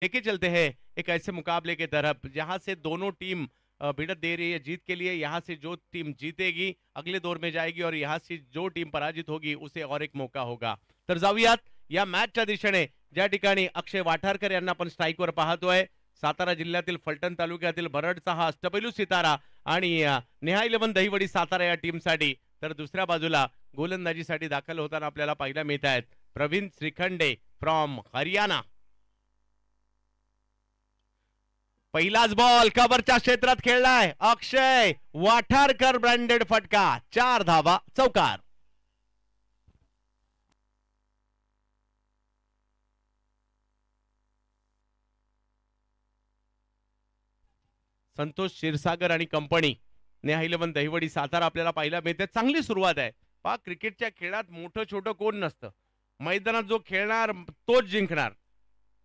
लेके चलते हैं एक ऐसे मुकाबले की तरफ जहां से दोनों टीम भिड़त दे रही है जीत के लिए। यहां से जो टीम जीतेगी अगले दौर में जाएगी और यहां से जो टीम पराजित होगी उसे और एक मौका होगा। तर जाऊयात या मॅचच्या दिशेने, ज्या ठिकाणी अक्षय वाठारकर यांना आपण स्ट्राईकवर पाहतोय। सातारा जिल्ह्यातील फलटण तालुक्यातील बरडचा हा अष्टपैलू सितारा आणि नेहा 11 दहिवडी सातारा या टीमसाठी। तर दुसऱ्या बाजूला गोलंदाजीसाठी दाखल होताना आपल्याला पाहायला मिळत आहेत प्रवीण श्रीखंडे फ्रॉम हरियाणा। पहिलाच बॉल कव्हरच्या क्षेत्रात खेळलाय अक्षय वाठारकर, ब्रँडेड फटका, 4 धावा, चौकार। संतोष क्षीरसागर आणि कंपनी, नेहा 11 दहिवडी सातारा आपल्याला पाहायला मिळते। चांगली सुरुवात आहे पहा। क्रिकेटच्या खेळात मोठं छोटं कोण नसतं, मैदानात जो खेळणार तोच जिंकणार।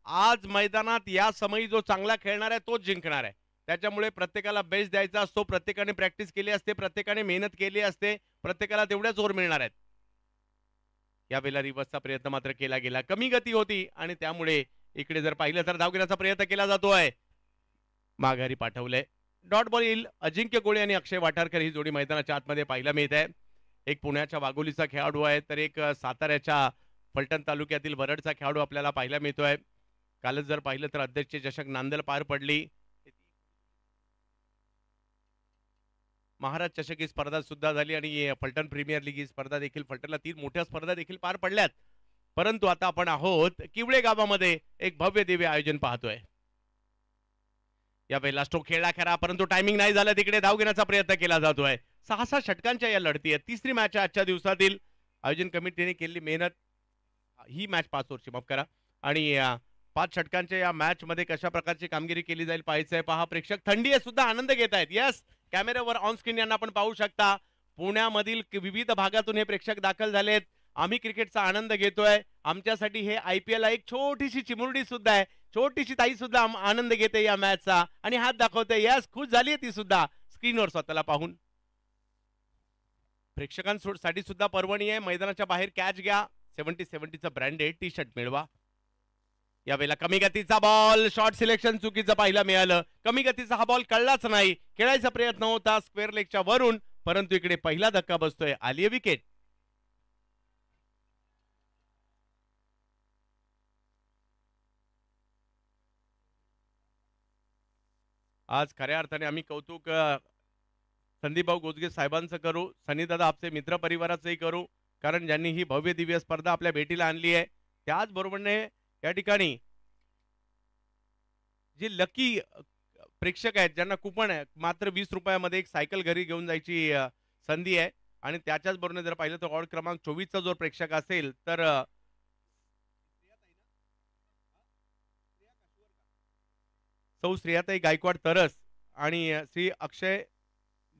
आज मैदानात या समयी जो चांगला खेळणार आहे तोच जिंकणार आहे। त्याच्यामुळे प्रत्येकाला बेस्ट द्यायचा असतो, प्रत्येकाने प्रॅक्टिस केली असते, प्रत्येकाने मेहनत केली असते, प्रत्येकाला तेवढ्याच ओव्हर मिळणार आहेत। यावेळेला रिव्हर्सचा प्रयत्न मात्र केला गेला, कमी गती होती आणि त्यामुळे इकडे जर पाहिलं तर धाव घेण्याचा प्रयत्न केला जातोय, माघारी पाठवलंय। डॉट बॉल येईल। अजिंक्य गोळे आणि अक्षय वाठारकर ही जोडी मैदानाच्या आतमध्ये पाहायला मिळत आहे। एक पुण्याच्या वाघोलीचा खेळाडू आहे तर एक साताऱ्याच्या फलटण तालुक्यातील बरडचा खेळाडू आपल्याला पाहायला मिळतोय। कालच जर पाहिलं तर अध्यक्ष चषक नांदेड पार पडली, महाराज चषक ही स्पर्धा सुद्धा झाली आणि फलटण प्रीमियर लीग ही स्पर्धा देखील, फलटणला 3 मोठ्या स्पर्धा देखील पार पडल्यात। परंतु आता आपण आहोत किवळे गावामध्ये एक भव्य दिव्य आयोजन पाहतोय। या वेळेला स्ट्रोक खेळला खरा परंतु टायमिंग नाही झालं, तिकडे धाव घेण्याचा प्रयत्न केला जातोय। 6 षटकांच्या या लढती आहेत, तिसरी मॅच आजच्या दिवसातील। आयोजन कमिटीने केलेली मेहनत, ही मॅच 5 ओव्हरची माफ करा आणि 5 षटकांच्या या मॅच मध्ये कशा प्रकारची कामगिरी केली जाईल पाहायचंय। पहा प्रेक्षक थंडी आहे सुद्धा आनंद घेत आहेत। यस, कॅमेऱ्यावर ऑन स्क्रीन यांना आपण पाहू शकता। पुण्यामधील विविध भागातून हे प्रेक्षक दाखल झालेत। आम्ही क्रिकेटचा आनंद घेतोय। आमच्यासाठी हे IPL एक छोटीशी चिमुरडी सुद्धा आहे, छोटीशी ताई सुद्धा आनंद घेते या मॅचचा आणि हात दाखवते। यस, खुश झाली ती सुद्धा स्क्रीनवर स्वतःला पाहून। प्रेक्षकांसाठी सुद्धा पर्वणी आहे, मैदानाच्या बाहेर कॅच घ्या, 70-70चा ब्रँडेड टी शर्ट मिळवा। यावेळेला कमी गतीचा बॉल, शॉर्ट सिलेक्शन चुकीचं पाहायला मिळालं। कमी गतीचा हा बॉल कळलाच नाही, खेळायचा प्रयत्न होता स्क्वेअर लेगच्या वरून, परंतु इकडे पहिला धक्का बसतोय, आली विकेट। आज खऱ्या अर्थाने आम्ही कौतुक संदीपभाऊ गोजगे साहेबांचं करू, सनीदादा आपले मित्र परिवाराचंही करू, कारण ज्यांनी ही भव्य दिव्य स्पर्धा आपल्या भेटीला आणली आहे। त्याचबरोबरने या ठिकाणी जे लकी प्रेक्षक आहेत ज्यांना कुपन आहे, मात्र 20 रुपयामध्ये एक सायकल घरी घेऊन जायची संधी आहे। आणि त्याच्याच बरोबर जर पाहिलं तर वॉर्ड क्रमांक 24चा जो प्रेक्षक असेल तर सौ श्रेयाताई गायकवाड तरस आणि श्री अक्षय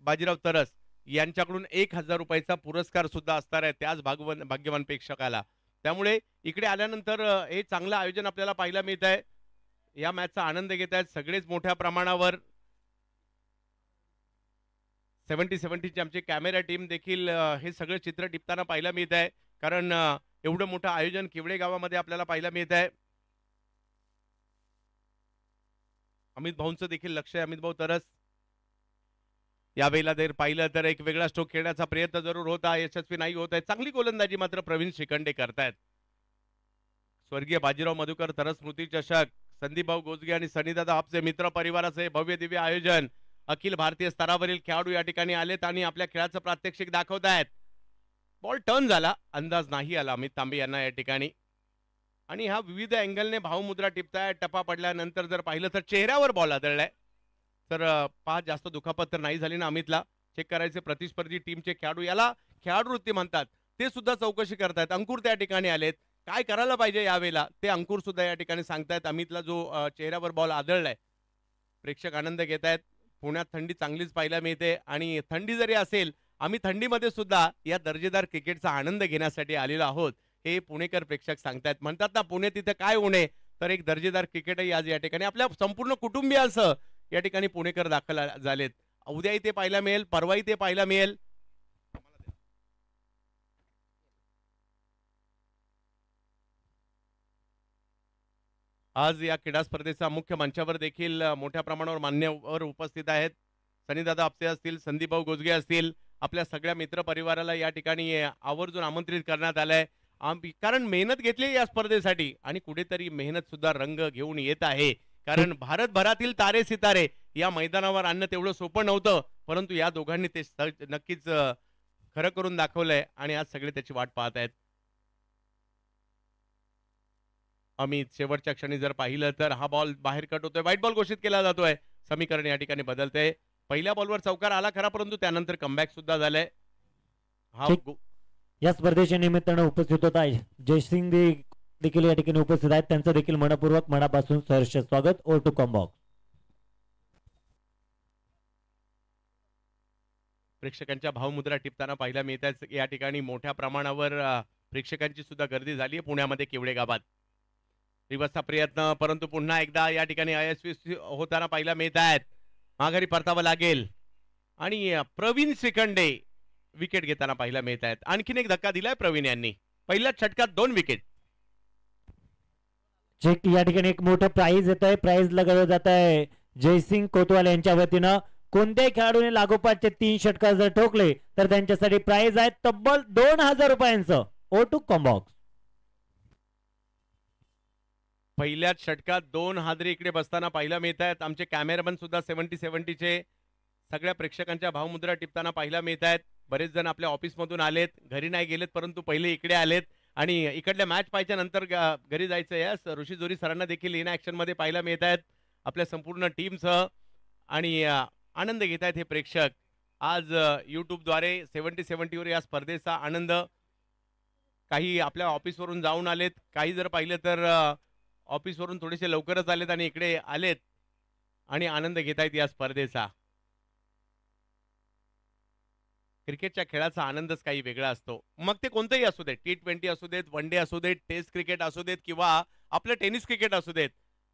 बाजीराव तरस यांच्याकडून 1000 रुपयाचा पुरस्कार सुद्धा असणार आहे त्याच भाग्यवान प्रेक्षकाला। त्यामुळे इकडे आल्यानंतर हे चांगलं आयोजन आपल्याला पाहायला मिळत आहे। या मॅचचा आनंद घेत आहेत सगळेच मोठ्या प्रमाणावर। 70-70ची आमची कॅमेरा टीम देखील हे सगळं चित्र टिपताना पाहायला मिळत आहे, कारण एवढं मोठं आयोजन किवळे गावामध्ये आपल्याला पाहायला मिळत आहे। अमित भाऊंचं देखील लक्ष आहे, अमित भाऊ तरस। यावेळेला जर पाहिलं तर एक वेगळा स्ट्रोक खेळण्याचा प्रयत्न जरूर होता, यशस्वी नाही होत आहे। चांगली गोलंदाजी मात्र प्रवीण श्रीखंडे करतायत। स्वर्गीय बाजीराव मधुकर तरस स्मृती चषक, संदीपभाऊ गोजगे आणि सनीदादा आपचे मित्र परिवाराचे भव्य दिव्य आयोजन। अखिल भारतीय स्तरावरील खेळाडू या ठिकाणी आलेत आणि आपल्या खेळाचं प्रात्यक्षिक दाखवत आहेत। बॉल टर्न झाला, अंदाज नाही आला अमित तांबे यांना या ठिकाणी, आणि हा विविध अँगलने भावमुद्रा टिपताय। टप्पा पडल्यानंतर जर पाहिलं तर चेहऱ्यावर बॉल आदळलाय, तर पाच जास्त दुखापत तर नाही झाली ना अमितला। चेक करायचे प्रतिस्पर्धी टीमचे खेळाडू, याला खेळाडू वृत्ती म्हणतात, ते सुद्धा चौकशी करतायत। अंकुर त्या ठिकाणी आलेत, काय करायला पाहिजे यावेळेला ते अंकुर सुद्धा या ठिकाणी सांगतायत। अमितला जो चेहऱ्यावर बॉल आदळलाय, प्रेक्षक आनंद घेत आहेत। पुण्यात थंडी चांगलीच पाहायला मिळते आणि थंडी जरी असेल, आम्ही थंडीमध्ये सुद्धा या दर्जेदार क्रिकेटचा आनंद घेण्यासाठी आलेलो आहोत, हे पुणेकर प्रेक्षक सांगतायत। म्हणतात ना पुणे तिथे काय उणे, तर एक दर्जेदार क्रिकेटही आज या ठिकाणी आपल्या संपूर्ण कुटुंबियांसह या ठिकाणी पुणेकर दाखल झालेत। उद्याही ते पाहायला मिळेल, परवाही ते पाहायला मिळेल। आज या क्रीडा स्पर्धेचा मुख्य मंचावर देखील मोठ्या प्रमाणावर मान्यवर उपस्थित आहेत. सनीदादा आपटे असतील, संदीपभाऊ गोजगे असतील, आपल्या सगळ्या मित्र परिवाराला या ठिकाणी आवर्जून आमंत्रित करण्यात आलंय. कारण मेहनत घेतली या स्पर्धेसाठी आणि कुठेतरी मेहनत सुद्धा रंग घेऊन येत आहे. कारण भारतभरातील तारे सितारे या मैदानावर आणणं तेवढं सोपं नव्हतं, परंतु या दोघांनी ते नक्कीच खरं करून दाखवलंय आणि आज सगळे त्याची वाट पाहत आहेत. अमित, शेवटच्या क्षणी जर पाहिलं तर हा बॉल बाहेर कट होतोय, व्हाईट बॉल घोषित केला जातोय. समीकरण या ठिकाणी बदलते. पहिल्या बॉलवर चौकार आला खरा, परंतु त्यानंतर कमबॅक सुद्धा झालंय. या स्पर्धेच्या निमित्तानं उपस्थित होत आहे जयसिंग देखील या ठिकाणी उपस्थित आहेत. त्यांचं देखील मनपूर्वक मनापासून सहर्ष स्वागत. Over to comm box. प्रेक्षकांच्या भावमुद्रा टिपताना पाहायला मिळत आहेत. या ठिकाणी मोठ्या प्रमाणावर प्रेक्षकांची सुद्धा गर्दी झाली आहे पुण्यामध्ये केवडे गावात. रिवर्सचा प्रयत्न, परंतु पुन्हा एकदा या ठिकाणी अयशस्वी होताना पाहायला मिळत आहेत. माघारी परतावं लागेल आणि प्रवीण श्रीखंडे विकेट घेताना पाहायला मिळत आहेत. आणखीन एक धक्का दिलाय प्रवीण यांनी. पहिल्याच षटकात 2 विकेट. या ठिकाणी एक मोठं प्राइज येत आहे. प्राइज लगावलं जात आहे जयसिंग कोतवाल यांच्या वतीनं. कोणत्याही खेळाडूने लागोपाठचे 3 षटकार जर ठोकले तर त्यांच्यासाठी प्राइज आहे तब्बल 2000 रुपयांचं. Over to comm box. पहिल्याच षटकात 2 हादरे इकडे बसताना पाहायला मिळत आहेत. आमचे कॅमेरामन सुद्धा 70-70 चे सगळ्या प्रेक्षकांच्या भावमुद्रा टिपताना पाहायला मिळत आहेत. बरेच जण आपल्या ऑफिसमधून आलेत, घरी नाही गेलेत, परंतु पहिले इकडे आलेत आणि इकडल्या मॅच पाहायच्या नंतर घरी जायचं. यास ऋषी जोरी सरांना देखील इन ऍक्शन मध्ये पाहायला मिळत आहेत आपल्या संपूर्ण टीमसह आणि आनंद घेत आहेत हे प्रेक्षक. आज यूट्यूबद्वारे 70-70 वर या स्पर्धेचा आनंद. काही आपल्या ऑफिसवरून जाऊन आलेत, काही जर पाहिलं तर ऑफिसवरून थोडेसे लवकरच आलेत आणि इकडे आलेत आणि आनंद घेत आहेत या स्पर्धेचा. क्रिकेटच्या खेळाचा आनंदच काही वेगळा असतो, मग ते कोणतेही असू देत. T20 असू देत, वन डे असू देत, टेस्ट क्रिकेट असू देत किंवा आपलं टेनिस क्रिकेट असू देत,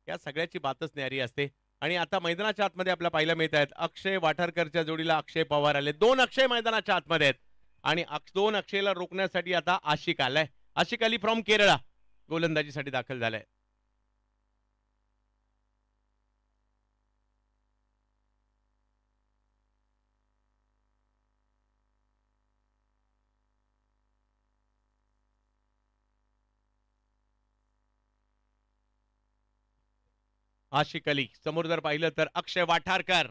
या सगळ्याची बातच न्यारी असते. आणि आता मैदानाच्या आतमध्ये आपल्याला पाहायला मिळत आहेत अक्षय वाठारकरच्या जोडीला अक्षय पवार आले. 2 अक्षय मैदानाच्या आतमध्ये आहेत आणि 2 अक्षयला रोखण्यासाठी आता आशिक आलाय. आशिक अली फ्रॉम केरळा गोलंदाजीसाठी दाखल झालाय. आशिक अली समोर जर पाहिलं तर अक्षय वाठारकर.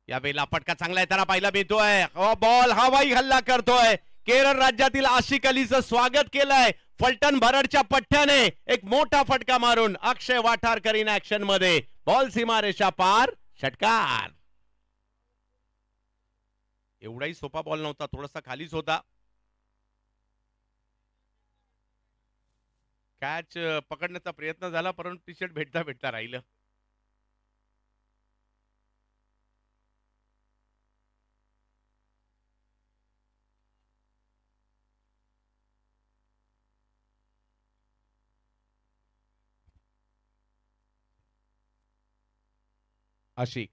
यावेळेला फटका चांगला आहे त्याला पाहायला मिळतोय. बॉल हवाई हल्ला करतोय. केरळ राज्यातील आशिक अलीचं स्वागत केलंय फलटण भरडच्या पठ्ठ्याने. एक मोठा फटका मारून अक्षय वाठारकर इन ऍक्शन मध्ये. बॉल सीमारेषा पार, षटकार. एवढाही सोपा बॉल नव्हता, थोडासा खालीच होता. कॅच पकडण्याचा प्रयत्न झाला, परंतु टी शर्ट भेटता भेटता राहिलं. आशिक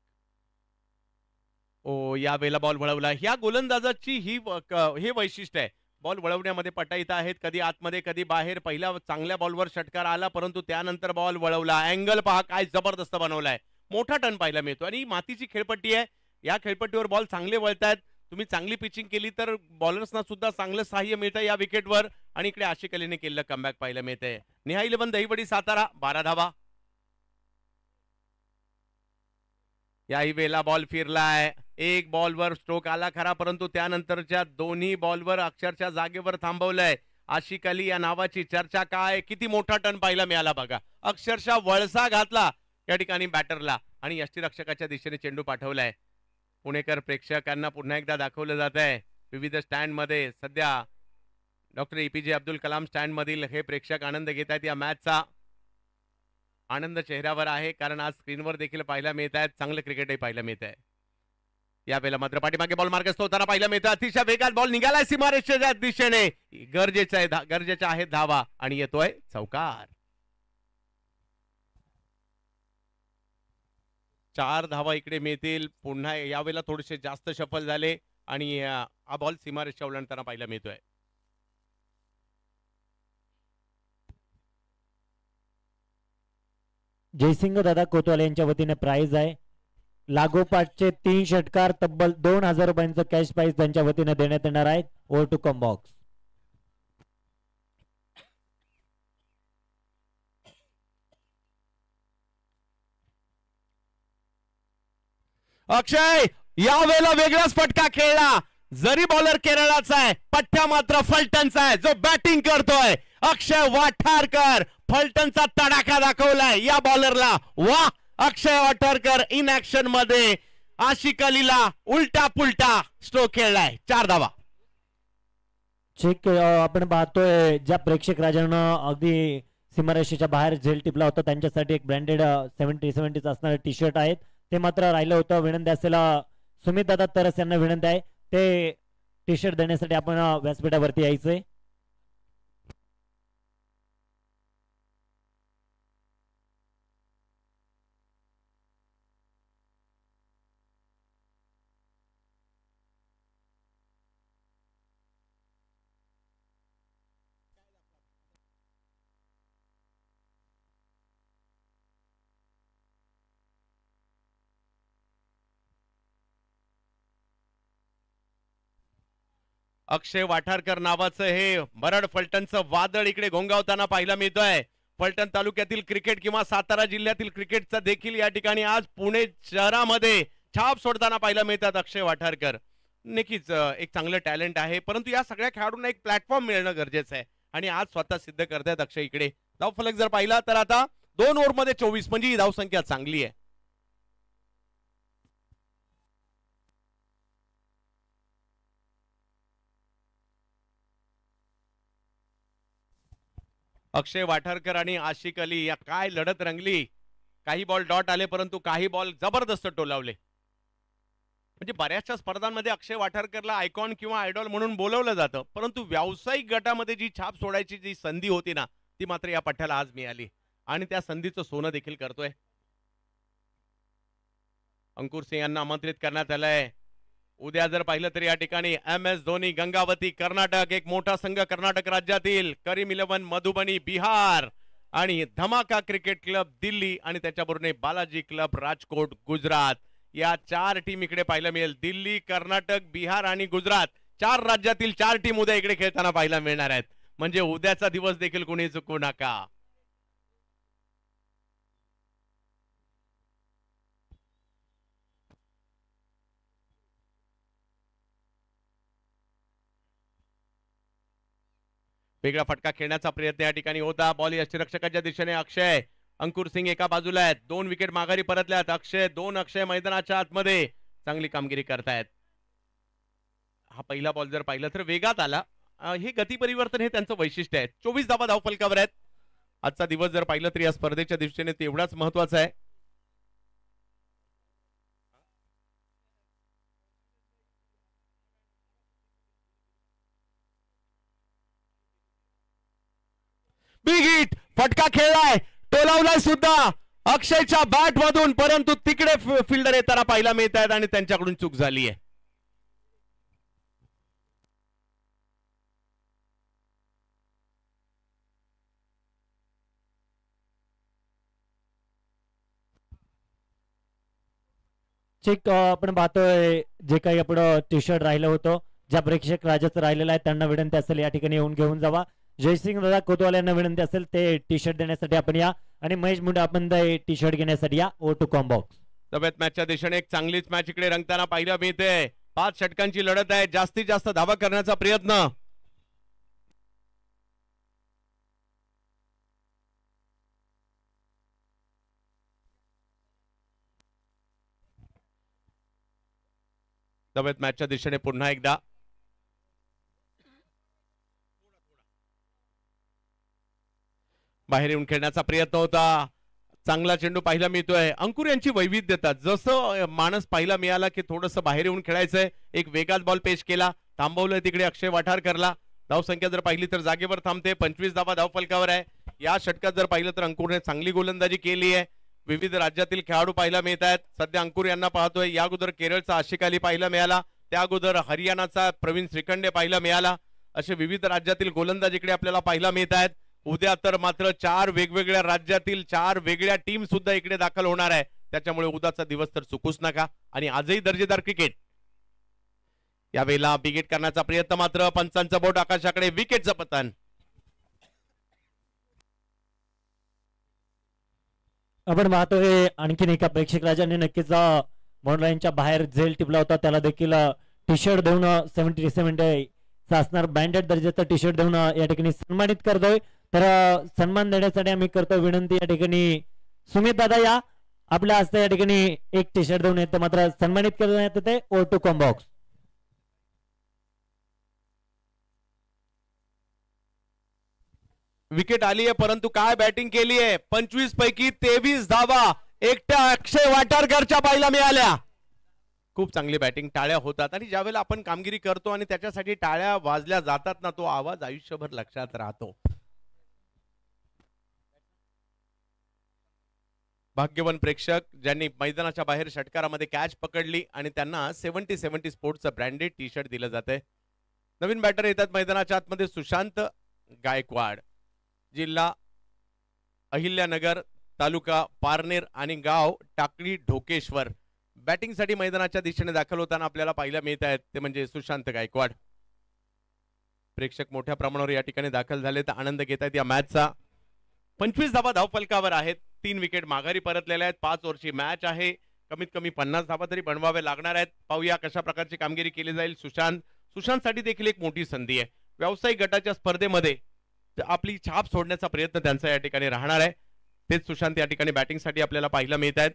या वेळेला बॉल वळवला. ह्या गोलंदाजाची हे वैशिष्ट्य आहे, बॉल वळवण्यामध्ये पटाईत आहेत. कधी आतमध्ये कधी बाहेर. पहिल्या चांगल्या बॉलवर षटकार आला, परंतु त्यानंतर बॉल वळवला. अँगल पहा काय जबरदस्त बनवलाय. मोठा टर्न पाहायला मिळतो आणि मातीची खेळपट्टी आहे. या खेळपट्टीवर बॉल चांगले वळतायत. तुम्ही चांगली पिचिंग केली तर बॉलर्सना सुद्धा चांगलं सहाय्य मिळतं या विकेटवर. आणि इकडे आशिक अलीने केलेलं कमबॅक पाहायला मिळतंय. नेहा 11 दहीवडी सातारा 12 धावा. याही वेळेला बॉल फिरलाय. एक बॉलवर स्ट्रोक आला खरा, परंतु त्यानंतरच्या दोन्ही बॉलवर अक्षरशः जागेवर थांबवलंय. आशिक अली या नावाची चर्चा काय. किती मोठा टर्न पाहायला मिळाला बघा. अक्षरशः वळसा घातला या ठिकाणी बॅटरला आणि यष्टीरक्षकाच्या दिशेने चेंडू पाठवलाय. पुणेकर प्रेक्षकांना पुन्हा एकदा दाखवलं जात आहे विविध स्टँड मध्ये. सध्या doctor APJ Abdul Kalam stand मधील हे प्रेक्षक आनंद घेत आहेत. या मॅचचा आनंद चेहऱ्यावर आहे, कारण आज स्क्रीनवर देखील पाहायला मिळत आहेत. चांगलं क्रिकेटही पाहायला मिळत आहे. यावेळेला मात्र पाठीमागे बॉल मार्गस्थ होताना पाहायला मिळतं. अतिशय वेगात बॉल निघालाय सीमारेषेच्या दिशेने. गरजेच्या आहेत धावा आणि येतोय चौकार. 4 धावा इकडे मिळतील. पुन्हा यावेळेला थोडेसे जास्त सफल झाले आणि हा बॉल सीमारेषा ओलांडताना पाहायला मिळतोय. जयसिंग दादा कोतवाल यांच्या वतीने प्राइज आहे लागोपाठचे 3 षटकार तब्बल 2000 रुपयांचं कॅश प्राइज त्यांच्या वतीने देण्यात येणार आहे. Over to comm box. Akshay यावेळेला वेगळाच फटका खेळला. जरी बॉलर केरळाचा आहे पठ्ठा मात्र फलटणचा आहे जो बॅटिंग करतोय. अक्षय वाठारकर फलटणचा तडाखा दाखवलाय या बॉलरला. वा अक्षय वाठारकर इन ऍक्शन मध्ये आशिक अलीला उलटा पुलटा स्ट्रोक खेळलाय. 4 धावा. चेक आपण पाहतोय ज्या प्रेक्षक राजानं अगदी सीमारेषेच्या बाहेर झेल टिपला होता त्यांच्यासाठी एक ब्रँडेड 70 असणारे टी शर्ट आहेत ते मात्र राहिलं होतं. विनंती असेल सुमित दादा तरस यांना विनंती आहे ते टी शर्ट देण्यासाठी आपण व्यासपीठावरती यायचंय. अक्षय वाठारकर नावाचं हे मरड फलटणचं वादळ इकडे घोंगावताना पाहायला मिळतोय. फलटण तालुक्यातील क्रिकेट किंवा सातारा जिल्ह्यातील क्रिकेटचा देखील या ठिकाणी आज पुणे शहरामध्ये छाप सोडताना पाहायला मिळतात अक्षय वाठारकर. नक्कीच एक चांगलं टॅलेंट आहे परंतु या सगळ्या खेळाडूंना एक प्लॅटफॉर्म मिळणं गरजेचं आहे आणि आज स्वतः सिद्ध करतायत अक्षय. इकडे धाव फलक जर पाहिला तर आता 2 ओव्हरमध्ये 24 म्हणजे ही धावसंख्या चांगली आहे. अक्षय वाठारकर आणि आशिक अली या काय लढत रंगली. काही बॉल डॉट आले परंतु काही बॉल जबरदस्त टोलावले. म्हणजे बऱ्याचशा स्पर्धांमध्ये अक्षय वाठारकरला आयकॉन किंवा आयडॉल म्हणून बोलवलं जातं परंतु व्यावसायिक गटामध्ये जी छाप सोडायची जी संधी होती ना ती मात्र या पठ्ठ्याला आज मिळाली आणि त्या संधीचं सोनं देखील करतोय. अंकुर सिंह यांना आमंत्रित करण्यात आलंय. उद्या जर पाहिलं तर या ठिकाणी MS धोनी गंगावती कर्नाटक एक मोठा संघ कर्नाटक राज्यातील करीम11 मधुबनी बिहार आणि धमाका क्रिकेट क्लब दिल्ली आणि त्याच्याबरोबर बालाजी क्लब राजकोट गुजरात या 4 टीम इकडे पाहायला मिळेल. दिल्ली कर्नाटक बिहार आणि गुजरात 4 राज्यातील 4 टीम उद्या इकडे खेळताना पाहायला मिळणार आहेत. म्हणजे उद्याचा दिवस देखील कोणी चुकू नका. वेगळा फटका खेळण्याचा प्रयत्न या ठिकाणी होता. बॉल यष्टीरक्षकाच्या दिशेने अक्षय अंकुर सिंग एका बाजूला आहेत. 2 विकेट माघारी परतल्यात. अक्षय मैदानाच्या आतमध्ये चांगली कामगिरी करतायत. हा पहिला बॉल जर पाहिलं तर वेगात आला. हे गती परिवर्तन हे त्यांचं वैशिष्ट्य आहे. 24 धावा धावफलकावर आहेत. आजचा दिवस जर पाहिलं तर या स्पर्धेच्या दृष्टीने तेवढाच महत्वाचा आहे. बिग हिट फटका खेळलाय टोलावलाय सुद्धा अक्षयच्या बॅट मधून परंतु तिकडे फिल्डर येताना पाहायला मिळत आहेत आणि त्यांच्याकडून चूक झाली आहे. चेक आपण पाहतोय जे काही आपण टी शर्ट राहिलं होतं ज्या प्रेक्षक राजाचं राहिलेलं आहे त्यांना विनंती असेल या ठिकाणी येऊन घेऊन जावा. जयसिंग दादा कोतवाल यांना विनंती असेल ते टी शर्ट देण्यासाठी आपण या आणि महेश मुंडे आपण टी शर्ट घेण्यासाठी या. Over to comm box. तब्येत मॅचच्या दिशेने एक चांगलीच मॅच इकडे रंगताना पाहायला मिळते. 5 षटकांची लढत आहे. जास्तीत जास्त धावा करण्याचा प्रयत्न. तब्येत मॅचच्या दिशेने पुन्हा एकदा बाहेर येऊन खेळण्याचा प्रयत्न होता. चांगला चेंडू पाहायला मिळतोय. अंकुर यांची वैविध्यता जसं माणस पाहायला मिळाला की थोडंसं बाहेर येऊन खेळायचंय. एक वेगात बॉल पेश केला थांबवलंय तिकडे अक्षय वाठारकरला. धावसंख्या जर पाहिली तर जागेवर थांबते. 25 धावा धावफलकावर आहे. या षटकात जर पाहिलं तर अंकुरने चांगली गोलंदाजी केली आहे. विविध राज्यातील खेळाडू पाहायला मिळत आहेत. सध्या अंकुर यांना पाहतोय. या अगोदर केरळचा आशिक अली पाहायला मिळाला. त्या अगोदर हरियाणाचा प्रवीण श्रीखंडे पाहायला मिळाला. असे विविध राज्यातील गोलंदाज इकडे आपल्याला पाहायला मिळत आहेत. उद्या तर मात्र 4 वेगवेगळ्या राज्यातील 4 वेगळ्या टीम सुद्धा इकडे दाखल होणार आहे, त्याच्यामुळे उद्याचा दिवस तर चुकूच नका. आणि आजही दर्जेदार क्रिकेट. यावेळेला विकेट करण्याचा प्रयत्न, मात्र पंचांचं बोट आकाशाकडे, विकेटचं पतन. आपण पाहतोय आणखीन एका प्रेक्षक राजाने नक्कीच बॉन्डलाईनच्या बाहेर झेल टिपला होता, त्याला देखील टी शर्ट देऊन 77 असणार ब्रँडेड दर्जाचा टी शर्ट देऊन या ठिकाणी सन्मानित करतोय. तर सन्मान देण्यासाठी आम्ही करतोय विनंती, या ठिकाणी सुमित दादा या आपल्या हस्ते या ठिकाणी एक टी शर्ट देऊन येतं, मात्र सन्मानित करण्यात येते O2 कॉम्बॉक्स. विकेट आली आहे, परंतु काय बॅटिंग केली आहे. 25 पैकी 23 धावा एकट्या अक्षय वाटारकरच्या पाहायला मिळाल्या. खूप चांगली बॅटिंग, टाळ्या होतात, आणि ज्यावेळेला आपण कामगिरी करतो आणि त्याच्यासाठी टाळ्या वाजल्या जातात ना, तो आवाज आयुष्यभर लक्षात राहतो. भाग्यवान प्रेक्षक ज्यांनी मैदानाच्या बाहेर षटकारामध्ये कॅच पकडली आणि त्यांना 70 स्पोर्ट्सचं ब्रँडेड टी शर्ट दिलं जातंय. नवीन बॅटर येतात मैदानाच्या आतमध्ये, सुशांत गायकवाड, जिल्हा अहिल्यानगर, तालुका पारनेर आणि गाव टाकळी ढोकेश्वर. बॅटिंगसाठी मैदानाच्या दिशेने दाखल होताना आपल्याला पाहायला मिळत आहेत ते म्हणजे सुशांत गायकवाड. प्रेक्षक मोठ्या प्रमाणावर या ठिकाणी दाखल झाले, तर आनंद घेत आहेत या मॅचचा. 25 धावा धावफलकावर आहेत, 3 विकेट माघारी परतलेल्या आहेत. 5 ओव्हरची मॅच आहे, कमीत कमी 50 धावा तरी बनवावे लागणार आहेत. पाहूया कशा प्रकारची कामगिरी केली जाईल. सुशांतसाठी देखील एक मोठी संधी आहे. व्यावसायिक गटाच्या स्पर्धेमध्ये आपली छाप सोडण्याचा प्रयत्न त्यांचा या ठिकाणी राहणार आहे. तेच सुशांत या ठिकाणी बॅटिंगसाठी आपल्याला पाहायला मिळत आहेत.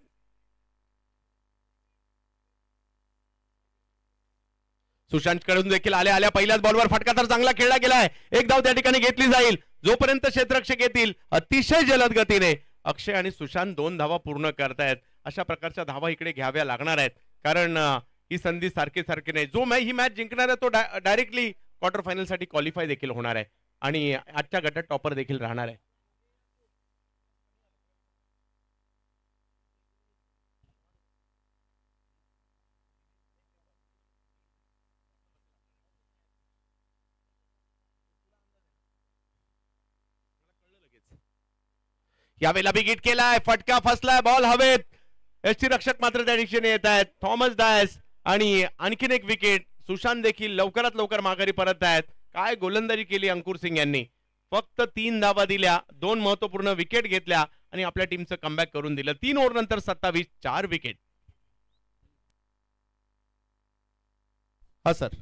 सुशांत कडून देखील आल्या पहिल्याच बॉलवर फटका तर चांगला खेळला गेलाय. एक धाव त्या ठिकाणी घेतली जाईल. जोपर्यंत क्षेत्ररक्षक येतील अतिशय जलद गतीने अक्षय आणि सुशांत 2 धावा पूर्ण करतायत. अशा प्रकारच्या धावा इकडे घ्याव्या लागणार आहेत, कारण ही संधी सारखी नाही. जो ही मॅच जिंकणार आहे तो डायरेक्टली क्वार्टर फायनल साठी क्वालिफाय देखील होणार आहे आणि आजच्या गटात टॉपर देखील राहणार आहे. यावेळेला विकेट केलाय, फटका फसलाय, बॉल हवेत. यष्टी रक्षक मात्र त्या दिशेने येत आहेत, थॉमस डायस, आणि आणखीन एक विकेट. सुशांत देखील लवकरात लवकर माघारी परत आहेत. काय गोलंदाजी केली अंकुर सिंग यांनी. फक्त 3 धावा दिल्या, 2 महत्वपूर्ण विकेट घेतल्या आणि आपल्या टीमचं कमबॅक करून दिलं. 3 ओव्हर नंतर 27, 4 विकेट. हा सर,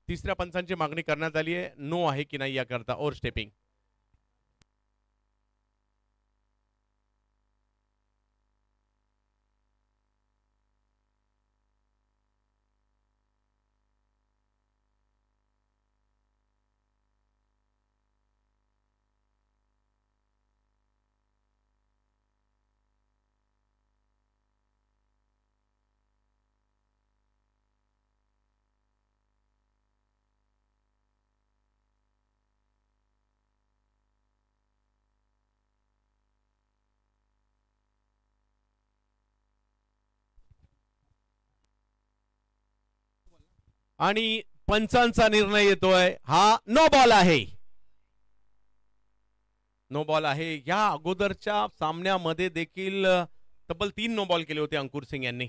तिसऱ्या पंचांची मागणी करण्यात आली आहे, नो आहे की नाही याकरता ओव्हर स्टेपिंग. आणि पंचांचा निर्णय येतोय, हा नो बॉल आहे. नो बॉल आहे. या अगोदरच्या सामन्यामध्ये देखील तब्बल 3 नो बॉल केले होते अंकुर सिंग यांनी,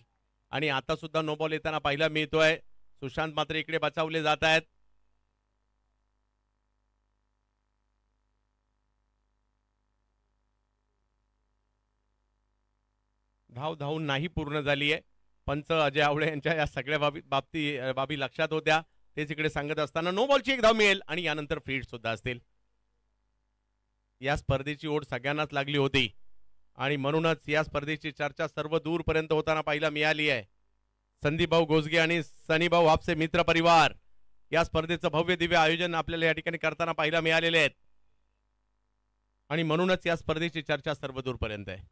आणि आता सुद्धा नो बॉल येताना पाहायला मिळतोय. सुशांत मात्र इकडे बचावले जात आहेत. धावून नाही पूर्ण झाली आहे. पंच अजय आवळे यांच्या या सगळ्या बाबी लक्षात होत्या, तेच इकडे सांगत असताना नो बॉलची एक धाव मिळेल आणि यानंतर फील्ड सुद्धा असतील. या स्पर्धेची ओढ सगळ्यांनाच लागली होती आणि म्हणूनच या स्पर्धेची चर्चा सर्व दूरपर्यंत होताना पाहायला मिळाली आहे. संदीपभाऊ गोजगे आणि सनीभाऊ आपसे मित्र परिवार या स्पर्धेचं भव्य दिव्य आयोजन आपल्याला या ठिकाणी करताना पाहायला मिळालेले आहेत आणि म्हणूनच या स्पर्धेची चर्चा सर्व दूरपर्यंत आहे.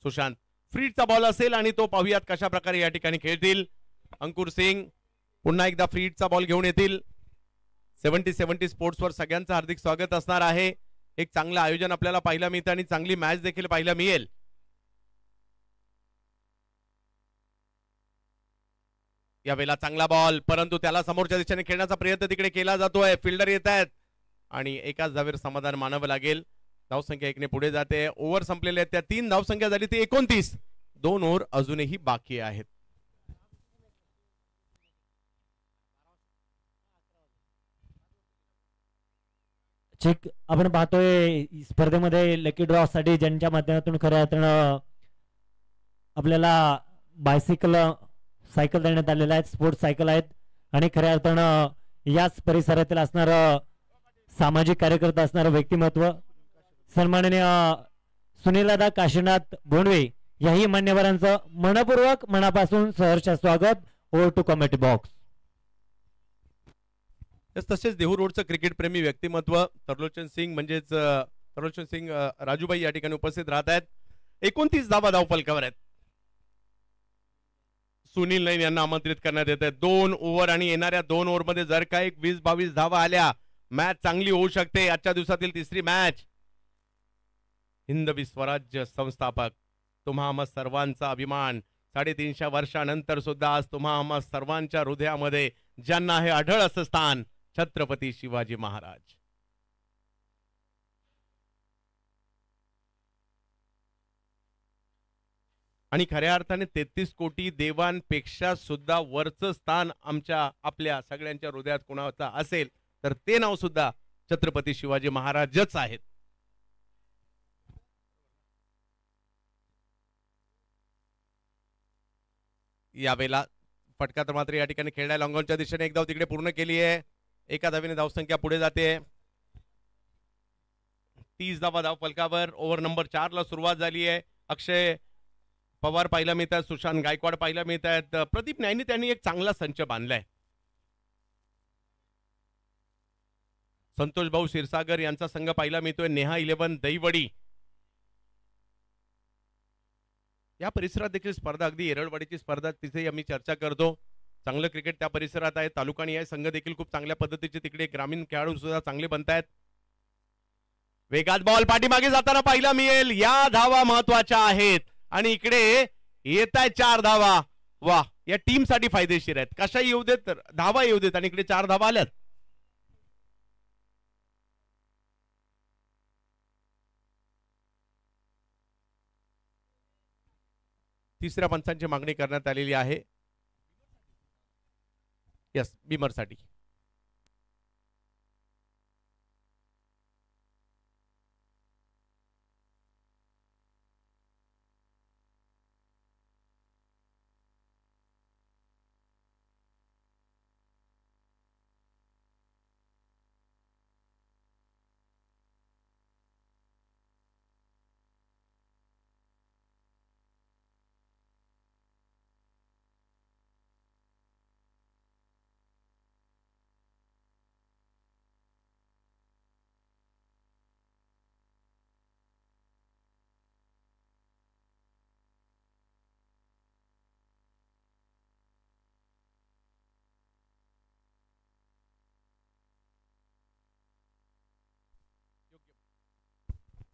सुशांत, फ्रीडचा बॉल असेल आणि तो पाहूयात कशा प्रकारे या ठिकाणी खेळतील. अंकुर सिंग पुन्हा एकदा फ्रीडचा बॉल घेऊन येतील. 70 स्पोर्ट्सवर सगळ्यांचं हार्दिक स्वागत असणार आहे. एक चांगलं आयोजन आपल्याला पाहायला मिळतं आणि चांगली मॅच देखील पाहायला मिळेल. यावेळेला चांगला बॉल, परंतु त्याला समोरच्या दिशेने खेळण्याचा प्रयत्न तिकडे केला जातोय. फिल्डर येत आहेत आणि एकाच धावेवर समाधान मानावं लागेल. धावसंख्या 1 ने पुढे जाते. ओव्हर संपलेले आहेत, त्या 3 धावसंख्या झाली ती 29. 2 ओव्हर अजूनही बाकी आहेत. चेक आपण पाहतोय स्पर्धेमध्ये लकी ड्रॉ साठी ज्यांच्या माध्यमातून खऱ्या अर्थानं आपल्याला बायसिकल सायकल देण्यात आलेल्या आहेत, स्पोर्ट्स सायकल आहेत आणि खऱ्या अर्थानं याच परिसरातील असणार सामाजिक कार्यकर्ता असणारं व्यक्तिमत्व सन्माननीय सुनीलदादा काशीनाथ बोंडवे याही मान्यवरांचं मनपूर्वक मनापासून सहर्ष स्वागत. Over to commentary box. तसेच देहू रोडचं क्रिकेट प्रेमी व्यक्तिमत्व तरलोचन सिंग म्हणजेच तरलोचन सिंग राजूबाई या ठिकाणी उपस्थित राहत आहेत. 29 धावा धावफलकावर आहेत. सुनील नैन यांना आमंत्रित करण्यात येत आहे. 2 ओव्हर आणि येणाऱ्या 2 ओव्हर मध्ये जर का एक 20-22 धावा आल्या मॅच चांगली होऊ शकते. आजच्या दिवसातील तिसरी मॅच. हिंदवी स्वराज्य संस्थापक तुम्हा आम्हा सर्वांचा अभिमान. 350 वर्षानंतर सुद्धा आज तुम्हा आम्हा सर्वांच्या हृदयामध्ये ज्यांना हे आढळ असं स्थान, छत्रपती शिवाजी महाराज. आणि खऱ्या अर्थाने 33 कोटी देवांपेक्षा सुद्धा वरचं स्थान आपल्या सगळ्यांच्या हृदयात कोणाचा असेल तर ते नाव सुद्धा छत्रपती शिवाजी महाराजच आहेत. यावेळेला फटका तर मात्र या ठिकाणी खेळण्या लॉंगॉनच्या दिशेने एक धाव तिकडे पूर्ण केली आहे. एका धावेने धावसंख्या पुढे जाते. 30 धावा धाव फलकावर. ओव्हर नंबर 4 ला सुरुवात झाली आहे. अक्षय पवार पाहायला मिळत आहेत, सुशांत गायकवाड पाहायला मिळत आहेत. प्रदीप नाईनी त्यांनी एक चांगला संच बांधलाय. संतोष भाऊ क्षीरसागर यांचा संघ पाहायला मिळतोय. नेहा 11 दहीवडी. या परिसरात देखील स्पर्धा, अगदी येरळवाडीची स्पर्धा, तिथे आम्ही चर्चा करतो. चांगलं क्रिकेट त्या परिसरात आहे. तालुका आणि संघ देखील खूप चांगल्या पद्धतीचे तिकडे ग्रामीण खेळाडू सुद्धा चांगले बनतायत. वेगात बॉल पाठीमागे जाताना पाहायला मिळेल. या धावा महत्वाच्या आहेत आणि इकडे येत आहेत 4 धावा. वा, या टीम साठी फायदेशीर आहेत. कशा येऊ देत तर धावा येऊ देत आणि इकडे 4 धावा आल्यात. तिसऱ्या पंचांची मागणी करण्यात आलेली आहे. यस, बिमर साठी.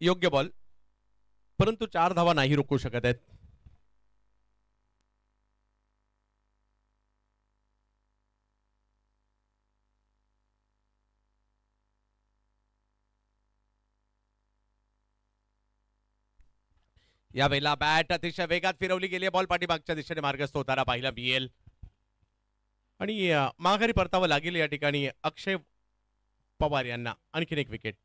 योग्य बॉल, परंतु 4 धावा नाही रोखू शकत आहेत. यावेळेला बॅट अतिशय वेगात फिरवली गेली. बॉल पाठीमागच्या दिशेने मार्गस्थ होताना पाहिला बीएल आणि माघारी परतावं लागेल या ठिकाणी अक्षय पवार यांना. आणखीन एक विकेट.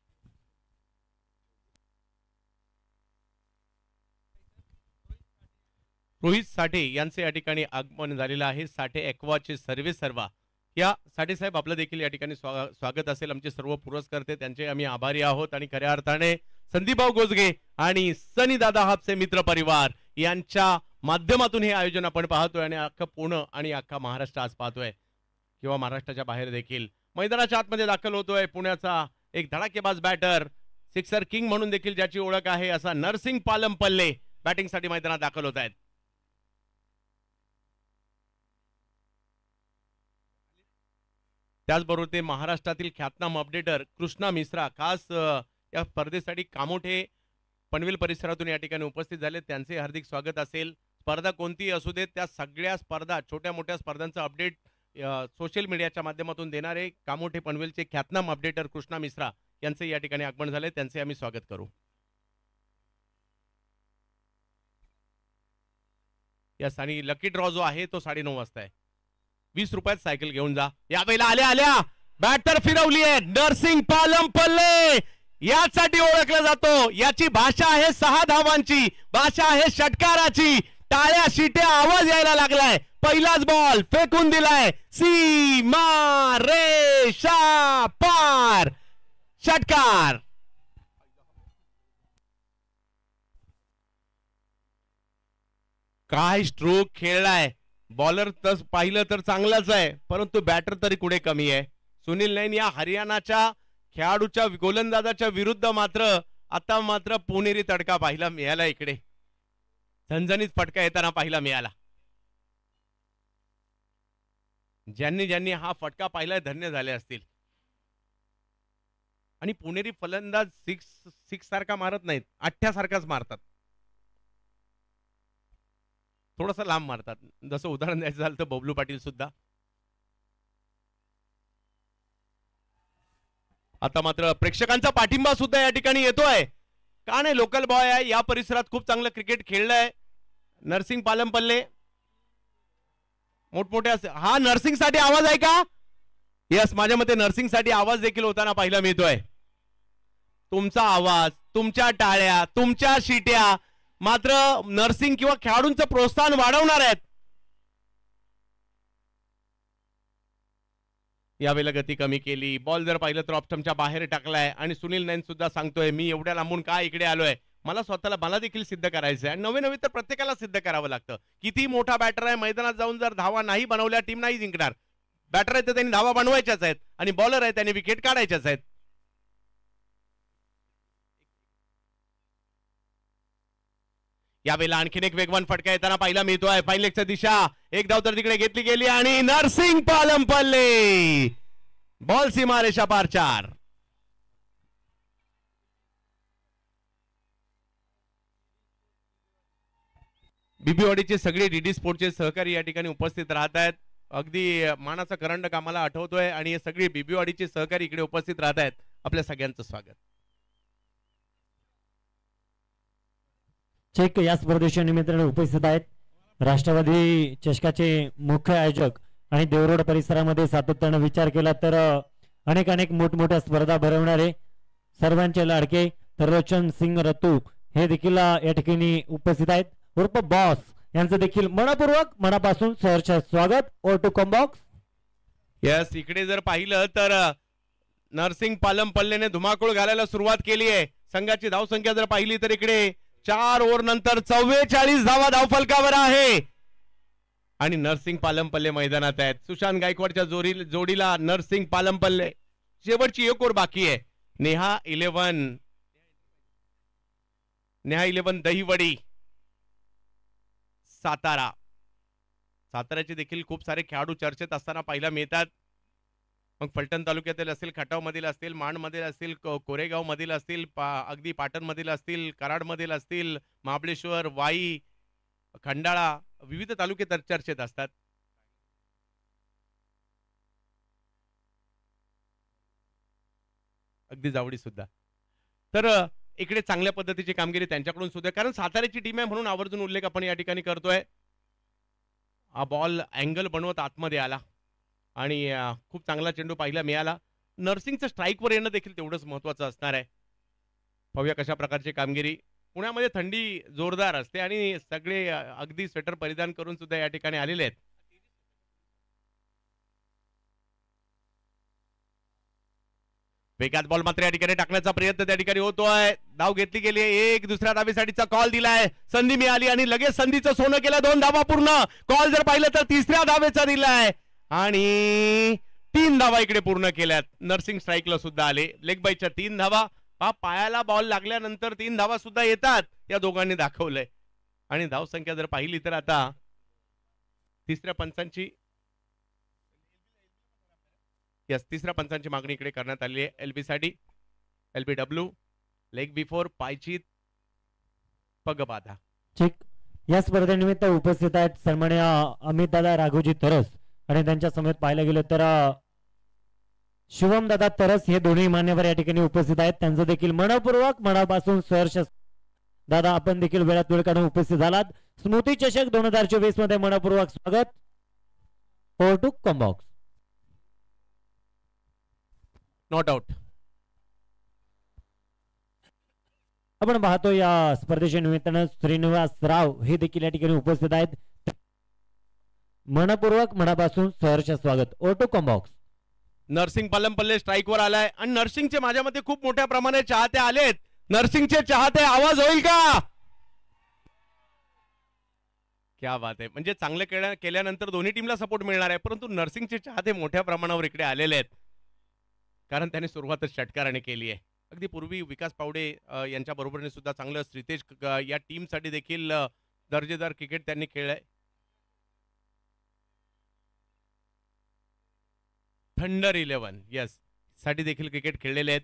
रोहित साठे यांचे या ठिकाणी आगमन झालेलं आहे. साठे एक्वाचे सर्वा या साठे साहेब आपलं देखील या ठिकाणी स्वागत असेल. आमचे सर्व पुरस्कर्ते त्यांचे आम्ही आभारी आहोत आणि खऱ्या अर्थाने संदीपभाऊ गोजगे आणि सनी दादा हापसे मित्र परिवार यांच्या माध्यमातून हे आयोजन आपण पाहतोय आणि अख्खा पुणे आणि अख्खा महाराष्ट्र आज पाहतोय किंवा महाराष्ट्राच्या बाहेर देखील. मैदानाच्या आतमध्ये दाखल होतोय पुण्याचा एक धडाकेबाज बॅटर, सिक्सर किंग म्हणून देखील ज्याची ओळख आहे असा नरसिंग पालमपल्ले बॅटिंगसाठी मैदानात दाखल होत आहेत. त्याचबरोबर ते महाराष्ट्रातील ख्यातनाम अपडेटर कृष्णा मिश्रा खास या स्पर्धेसाठी कामोठे पनवेल परिसरातून या ठिकाणी उपस्थित झाले. त्यांचे हार्दिक स्वागत असेल. स्पर्धा कोणतीही असू देत, त्या सगळ्या स्पर्धा, छोट्या मोठ्या स्पर्धांचं अपडेट सोशल मीडियाच्या माध्यमातून देणारे कामोठे पनवेलचे ख्यातनाम अपडेटर कृष्णा मिश्रा यांचे या ठिकाणी आगमन झाले, त्यांचे आम्ही स्वागत करू. या स्थानी लकी ड्रॉ जो आहे तो 9:30 वाजता आहे. 20 रुपयात सायकल घेऊन जा. यावेळेला आल्या बॅटर फिरवली आहे. नरसिंग पालमपल्ले यासाठी ओळखला जातो. याची भाषा आहे 6 धावांची, भाषा आहे षटकाराची. टाळ्या शिट्या आवाज यायला लागलाय. पहिलाच बॉल फेकून दिलाय. सीमा रेषा पार, षटकार. काय स्ट्रोक खेळलाय. बॉलर तर पाहिलं तर चांगलाच आहे, परंतु बॅटर तरी कुठे कमी आहे. सुनील नैन या हरियाणाच्या खेळाडूच्या गोलंदाजाच्या विरुद्ध आता मात्र पुणेरी तडका पाहायला मिळाला. इकडे झणझणीत फटका येताना पाहायला मिळाला. ज्यांनी हा फटका पाहिलाय धन्य झाले असतील. आणि पुणेरी फलंदाज सिक्स सारखा मारत नाहीत, 8 सारखाच मारतात. थोडंसं लांब मारतात. जसं उदाहरण द्यायचं झालं तर बबलू पाटील सुद्धा. आता मात्र प्रेक्षकांचा पाठिंबा सुद्धा या ठिकाणी येतोय. का नाही, लोकल बॉय आहे, या परिसरात खूप चांगलं क्रिकेट खेळलंय. नरसिंग पालमपल्ले मोठमोठ्या. हा नरसिंग साठी आवाज आहे का? यस, माझ्या मते नरसिंग साठी आवाज देखील होताना पाहायला मिळतोय. तुमचा आवाज, तुमच्या टाळ्या, तुमच्या शिट्या मात्र नरसिंग किंवा खेळाडूंचं प्रोत्साहन वाढवणार आहेत. यावेळेला गती कमी केली. बॉल जर पाहिलं तर ऑप्शनच्या बाहेर टाकलाय. आणि सुनील नैन सुद्धा सांगतोय मी एवढ्या लांबून काय इकडे आलोय, मला देखील सिद्ध करायचं आहे. नवे तर प्रत्येकाला सिद्ध करावं लागतं. किती मोठा बॅटर आहे, मैदानात जाऊन जर धावा नाही बनवल्या टीम नाही जिंकणार. बॅटर आहे तर त्यांनी धावा बनवायच्याच आहेत, आणि बॉलर आहे त्यांनी विकेट काढायच्याच आहेत. यावेळेला आणखीन एक वेगवान फटका येताना पाहायला मिळतोय. फाईन लेगची दिशा, एक धाव तर तिकडे घेतली गेली आणि नरसिंग पालमपल्ले बॉल सीमारेषा पार 4. बीबीवाडीचे सगळे डीडी स्पोर्टचे सहकारी या ठिकाणी उपस्थित राहत आहेत. अगदी मानाचा करंडक आम्हाला आठवतोय आणि हे सगळे बीबीवाडीचे सहकारी इकडे उपस्थित राहत आहेत. आपल्या सगळ्यांचं स्वागत. चेक या स्पर्धेच्या निमित्ताने उपस्थित आहेत राष्ट्रवादी चषकाचे मुख्य आयोजक. आणि देवरोड परिसरामध्ये सातत्याने विचार केला तर अनेक मोठमोठ्या स्पर्धा भरवणारे सर्वांचे लाडके त्रिलोचन सिंग रतू हे देखील या ठिकाणी उपस्थित आहेत. उर्फ बॉस यांचं देखील मनपूर्वक मनापासून सहर्ष स्वागत. ओ टू कॉम्बॉक्स. यस, इकडे जर पाहिलं तर नरसिंग पालमपल्लेने धुमाकूळ घालायला सुरुवात केली आहे. संघाची धावसंख्या जर पाहिली तर इकडे 4 ओव्हर नंतर 44 धावा धावफलकावर आहे. आणि नरसिंग पालमपल्ले मैदानात आहेत. सुशांत गायकवाडच्या जोडीला नरसिंग पालमपल्ले. शेवटची 1 ओव्हर बाकी आहे. नेहा 11 दहिवडी साताराचे देखील खूप सारे खेळाडू चर्चेत असताना पाहायला मिळतात. मग फलटण तालुक्यातील असतील, खटाव मधील असतील, माण मधील असतील, कोरेगाव मधील असतील, अगदी पाटण मधील असतील, कराड मधील असतील, महाबळेश्वर, वाई, खंडाळा, विविध तालुके चर्चेत असतात. अगदी जावडी सुद्धा. तर इकडे चांगल्या पद्धतीची कामगिरी त्यांच्याकडून सुद्धा, कारण साताऱ्याची टीम आहे म्हणून आवर्जून उल्लेख आपण या ठिकाणी करतोय. हा बॉल अँगल बनवत आतमध्ये आला आणि खूप चांगला चेंडू पाहायला मिळाला. नरसिंगचं स्ट्राईकवर येणं देखील तेवढंच महत्वाचं असणार आहे. पाहूया कशा प्रकारची कामगिरी. पुण्यामध्ये थंडी जोरदार असते आणि सगळे अगदी स्वेटर परिधान करून सुद्धा या ठिकाणी आलेले आहेत. वेगात बॉल मात्र या ठिकाणी टाकण्याचा प्रयत्न त्या ठिकाणी होतोय. धाव घेतली गेली. एक दुसऱ्या धावेसाठीचा कॉल दिलाय. संधी मिळाली आणि लगेच संधीचं सोनं केलं. 2 धावा पूर्ण. कॉल जर पाहिलं तर 3ऱ्या धावेचा दिलाय आणि 3 धावा इकडे पूर्ण केल्यात. नरसिंग स्ट्राईकला सुद्धा आले. लेग बाईच्या 3 धावा. पायाला बॉल लागल्यानंतर 3 धावा सुद्धा येतात या दोघांनी दाखवलंय. आणि धाव संख्या जर पाहिली तर आता तिसऱ्या पंचांची मागणी इकडे करण्यात आली आहे. एलबी साठी LBW लेग बिफोर पायचीत पग बाधा. चेक या स्पर्धेनिमित्त उपस्थित आहेत सन्माननीय अमित दादा राघोजी तरस आणि त्यांच्या समेत पाहायला गेलं तर शिवम दादा तरस हे दोन्ही मान्यवर या ठिकाणी उपस्थित आहेत. त्यांचं देखील मनपूर्वक मनापासून सहर्ष दादा आपण देखील वेळात वेळ काढून उपस्थित झालात. स्मृती चषक 2024 मध्ये मनपूर्वक स्वागत. Over to combox. Not out. आपण पाहतो या स्पर्धेच्या निमित्तानं श्रीनिवास राव हे देखील या ठिकाणी उपस्थित आहेत. मनपूर्वक मनापासून सहर्ष स्वागत. Over to comm box. Narsing Palampalle स्ट्राईकवर आलाय आणि नरसिंगचे माझ्या मते खूप मोठ्या प्रमाणात चाहते आलेत. नरसिंगचे चाहते आवाज होईल का? क्या बात आहे. म्हणजे चांगले केल्यानंतर दोन्ही टीमला सपोर्ट मिळणार आहे, परंतु नरसिंगचे चाहते मोठ्या प्रमाणावर इकडे आलेले आहेत कारण त्यांनी सुरुवातच षटकाराने केली आहे. अगदी पूर्वी विकास पावडे यांच्या बरोबरीने सुद्धा चांगलं श्रीतेज या टीमसाठी देखील दर्जेदार क्रिकेट त्यांनी खेळलंय. थंडर 11 यस साठी देखील क्रिकेट खेळलेले आहेत.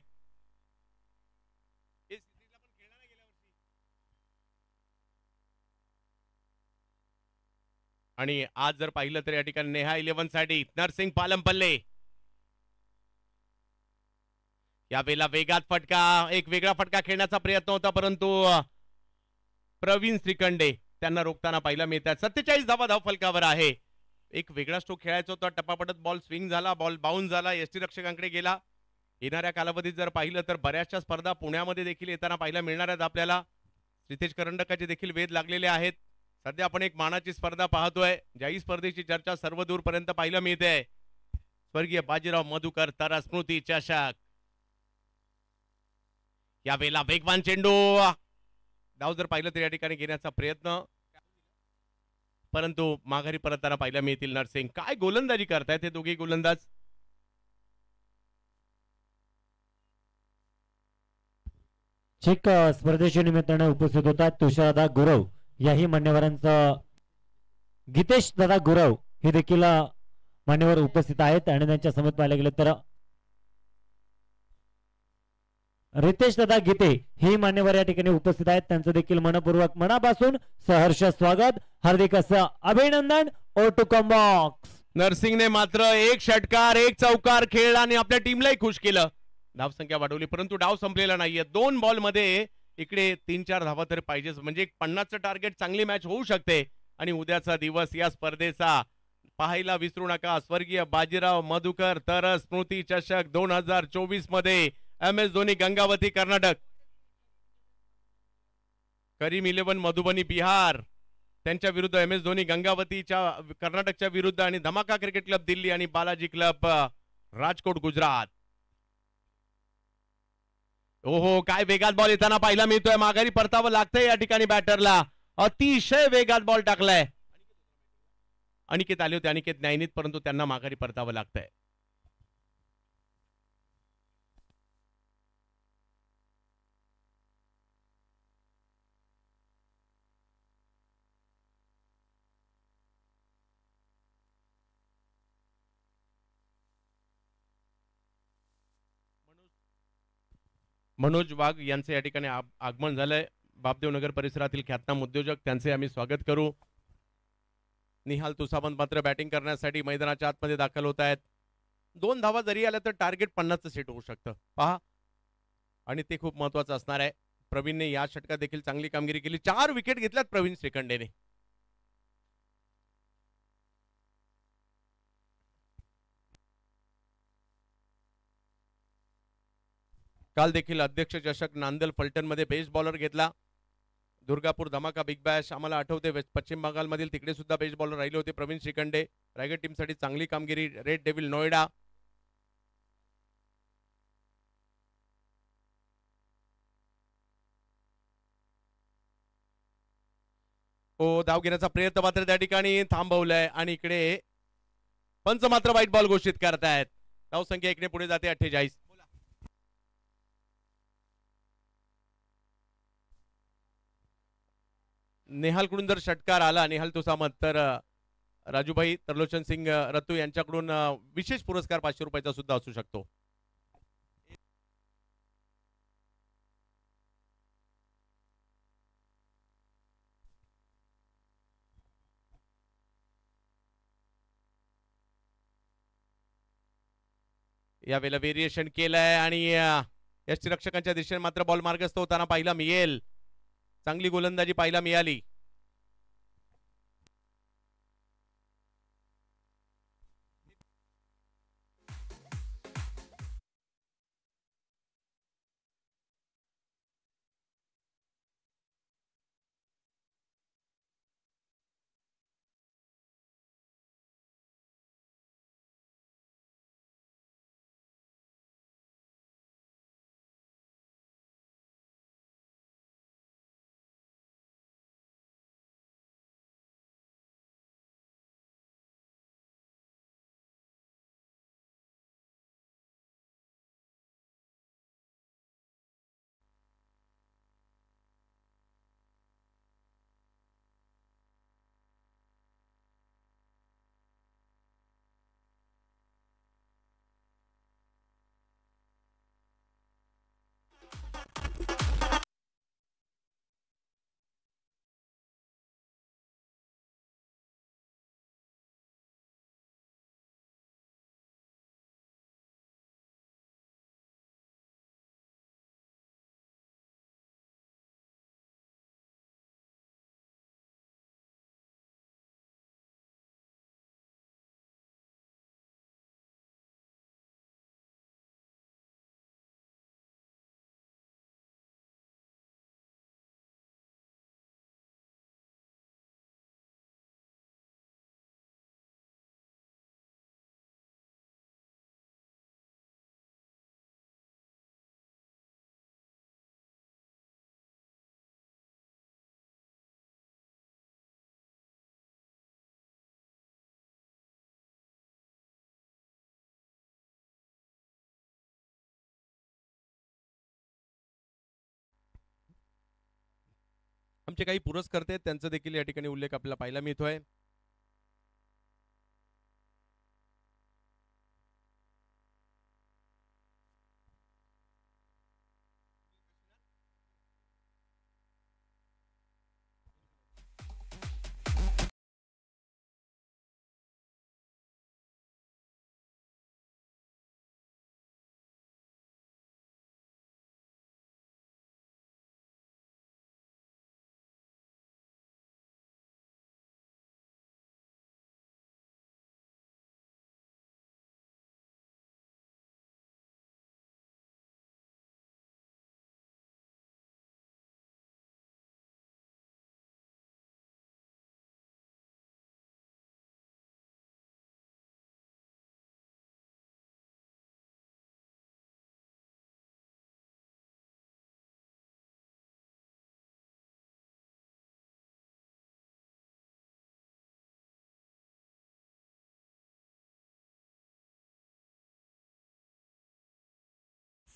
आणि आज जर पाहिलं तर या ठिकाणी नेहा 11 साठी नरसिंग पालमपल्ले यावेळेला वेगात फटका, एक वेगळा फटका खेळण्याचा प्रयत्न होता परंतु प्रवीण श्रीखंडे त्यांना रोखताना पाहायला मिळतात. 47 धावा धावफलकावर आहे. एक वेगळा स्ट्रोक खेळायचा होता, टप्पापटत बॉल स्विंग झाला, बॉल बाउन्स झाला, एसटी रक्षकांकडे गेला. येणाऱ्या कालावधीत जर पाहिलं तर बऱ्याचशा स्पर्धा पुण्यामध्ये देखील येताना पाहायला मिळणार आहेत आपल्याला. श्रीतेज करंडकाचे देखील वेध लागलेले आहेत. सध्या आपण एक मानाची स्पर्धा पाहतोय, ज्याही स्पर्धेची चर्चा सर्व दूरपर्यंत पाहायला मिळते. स्वर्गीय बाजीराव मधुकर तरस स्मृती चषक. यावेळेला वेगवान चेंडू, डाव जर पाहिलं तर या ठिकाणी घेण्याचा प्रयत्न परंतु माघारी परतताना पाहायला मिळतील नरसिंग. काय गोलंदाजी करतायत हे दोघे गोलंदाज. चेक स्पर्धेच्या निमित्ताने उपस्थित होतात तुषारदा गुरव याही मान्यवरांचं. गीतेश दादा गुरव हे देखील मान्यवर उपस्थित आहेत आणि त्यांच्या समेत पाहायला गेलं तर रितेश दादा गीते हे मान्यवर या ठिकाणी उपस्थित आहेत. त्यांचं देखील मनपूर्वक मनापासून सहर्ष स्वागत, हार्दिक असं अभिनंदन. Over to combox. नरसिंगने मात्र एक षटकार एक चौकार खेळला आणि आपल्या टीमलाही खुश केलं. धावसंख्या वाढवली परंतु डाव संपलेला नाहीये. 2 बॉल मध्ये इकडे 3-4 धावा तरी पाहिजेच, म्हणजे 50चं टार्गेट चांगली मॅच होऊ शकते. आणि उद्याचा दिवस या स्पर्धेचा पाहायला विसरू नका. स्वर्गीय बाजीराव मधुकर तरस स्मृती चषक 2024 मध्ये MS धोनी गंगावती कर्नाटक, करीम 11 मधुबनी बिहार त्यांच्या विरुद्ध MS धोनी गंगावतीच्या कर्नाटकच्या विरुद्ध आणि धमाका क्रिकेट क्लब दिल्ली आणि बालाजी क्लब राजकोट गुजरात. ओहो काय वेगात बॉल येताना पाहायला मिळतोय. माघारी परतावं लागतंय या ठिकाणी बॅटरला. अतिशय वेगात बॉल टाकलाय. अनिकेत आले होते, अनिकेत नाहीत परंतु त्यांना माघारी परतावं लागतंय. मनोज वाघ यांचे या ठिकाणी आगमन झालंय. बापदेव नगर परिसरातील ख्यातनाम उद्योजक, त्यांचे आम्ही स्वागत करू. निहाल तुसावंत मात्र बॅटिंग करण्यासाठी मैदानाच्या आतमध्ये दाखल होत आहेत. 2 धावा जरी आल्या तर टार्गेट 50चं सेट होऊ शकतं पहा, आणि ते खूप महत्वाचं असणार आहे. प्रवीणने या षटकात देखील चांगली कामगिरी केली. 4 विकेट घेतल्यात प्रवीण श्रीखंडेने. काल देखील अध्यक्ष चषक नांदल फलटण मध्ये बेस्ट बॉलर घेतला. दुर्गापूर धमाका बिग बॅश आम्हाला आठवते. पश्चिम बंगाल मधील तिकडे सुद्धा बेस्ट बॉलर राहिले होते प्रवीण श्रीखंडे. रायगड टीम साठी चांगली कामगिरी. Red devil Noida. हो धाव घेण्याचा प्रयत्न मात्र त्या ठिकाणी थांबवलाय आणि इकडे पंच मात्र वाईट बॉल घोषित करतायत. धाव संख्या इकडे पुढे जाते 48. नेहालकडून जर षटकार आला, नेहाल तुसामत, तर राजूभाई तरलोचन सिंग रतू यांच्याकडून विशेष पुरस्कार 500 रुपयाचा सुद्धा असू शकतो. यावेळेला व्हेरिएशन केलंय आणि यष्टीरक्षकांच्या दिशेने मात्र बॉल मार्गस्थ होताना पाहायला मिळेल. चांगली गोलंदाजी पाहायला मिळाली. आमचे काही पुरस्कर्ते आहेत त्यांचा देखील या ठिकाणी उल्लेख आपल्याला पाहायला मिळतोय.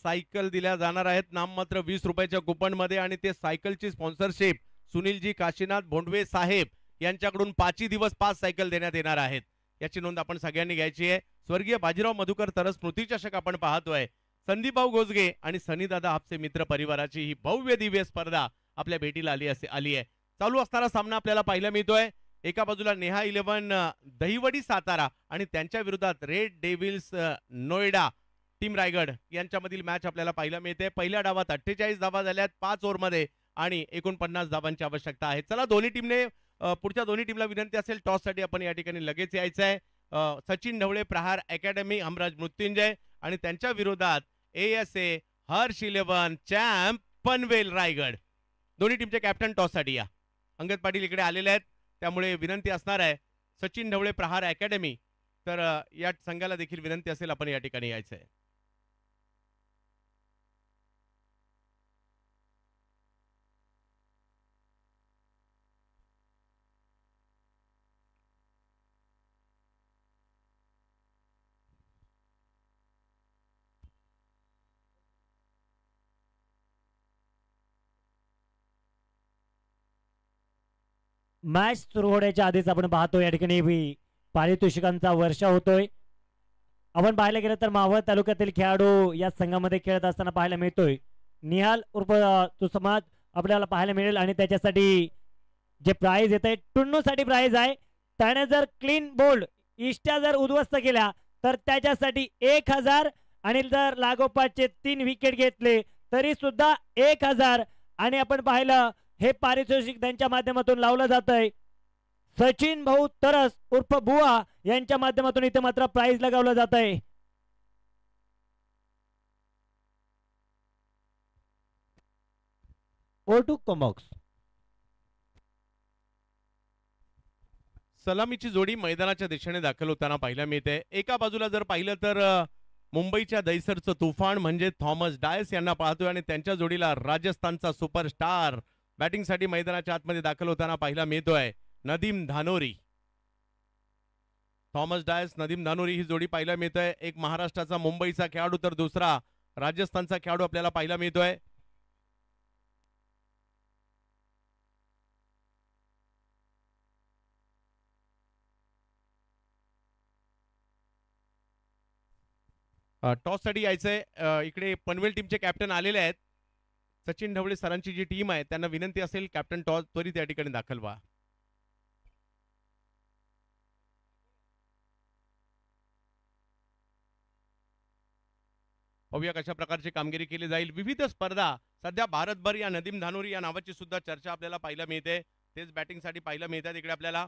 सायकल दिल्या जाणार आहेत नाममात्र 20 रुपयाच्या कुपन मध्ये आणि ते सायकलची स्पॉन्सरशिप सुनीलजी काशीनाथ भोंडवे साहेब यांच्याकडून 5 दिवस 5 सायकल देण्यात येणार आहेत. याची नोंद आपण सगळ्यांनी घ्यायची आहे. स्वर्गीय बाजीराव मधुकर तरस स्मृती चषक आपण पाहतोय. संदीपभाऊ गोजगे आणि सनीदादा आपसे मित्र परिवाराची ही भव्य दिव्य स्पर्धा आपल्या भेटीला आली आहे. चालू असणारा सामना आपल्याला पाहायला मिळतोय. एका बाजूला नेहा 11 दहिवडी सातारा आणि त्यांच्या विरोधात red devil's Noida team Raigad यांच्यामधील मॅच आपल्याला पाहायला मिळते. पहिल्या डावात 48 धावा झाल्यात 5 ओव्हरमध्ये आणि 49 धावांची आवश्यकता आहे. चला दोन्ही टीमने पुढच्या दोन्ही टीमला विनंती असेल टॉस साठी आपण या ठिकाणी लगेच यायचं आहे. सचिन ढवळे प्रहार अकॅडमी हमराज मृत्युंजय आणि त्यांच्या विरोधात ASA हर्ष 11 चॅम्प पनवेल रायगड. दोन्ही टीमचे कॅप्टन टॉस साठी या. अंगद पाटील इकडे आलेले आहेत त्यामुळे विनंती असणार आहे सचिन ढवळे प्रहार अकॅडमी तर या संघाला देखील विनंती असेल आपण या ठिकाणी यायचं आहे. मॅच सुरू होण्याच्या आधीच आपण पाहतो या ठिकाणी पारितोषिकांचा वर्षा होतोय. आपण पाहायला गेलं तर मावळ तालुक्यातील खेळाडू या संघामध्ये खेळत असताना पाहायला मिळतोय. निहाल उर्फ तो समाज आपल्याला पाहायला मिळेल आणि त्याच्यासाठी जे प्राइज येत आहे टुन्नू साठी प्राइज आहे. त्याने जर क्लीन बोल्ड इष्ट्या जर उद्ध्वस्त केल्या तर त्याच्यासाठी 1000 आणि जर लागोपाठचे 3 विकेट घेतले तरी सुद्धा 1000 आणि आपण पाहिलं हे पारितोषिक त्यांच्या माध्यमातून लावलं जात आहे. सचिन भाऊ तरस उर्फ बुवा यांच्या माध्यमातून इथे मात्र प्राइज लगावलं जात आहे. O2 combox. सलामीची जोडी मैदानाच्या दिशेने दाखल होताना पाहायला मिळते. एका बाजूला जर पाहिलं तर मुंबईच्या दैसरचं तुफान म्हणजे थॉमस डायस यांना पाहतोय आणि त्यांच्या जोडीला राजस्थानचा सुपरस्टार बॅटिंगसाठी मैदानाच्या आतमध्ये दाखल होताना पाहायला मिळतोय नदीम धानोरी. थॉमस डायस नदीम धानोरी ही जोडी पाहायला मिळतोय. एक महाराष्ट्राचा मुंबईचा खेळाडू तर दुसरा राजस्थानचा खेळाडू आपल्याला पाहायला मिळतोय. टॉस साठी यायचंय. इकडे पनवेल टीमचे कॅप्टन आलेले आहेत. सचिन ढवळे सरांची जी टीम आहे त्यांना विनंती असेल कॅप्टन टॉस त्वरित या ठिकाणी दाखल व्हा. पाहूया कशा प्रकारची कामगिरी केली जाईल. विविध स्पर्धा सध्या भारतभर या नदीम धानोरी या नावाची सुद्धा चर्चा आपल्याला पाहायला मिळते. तेच बॅटिंगसाठी पाहायला मिळतात. इकडे आपल्याला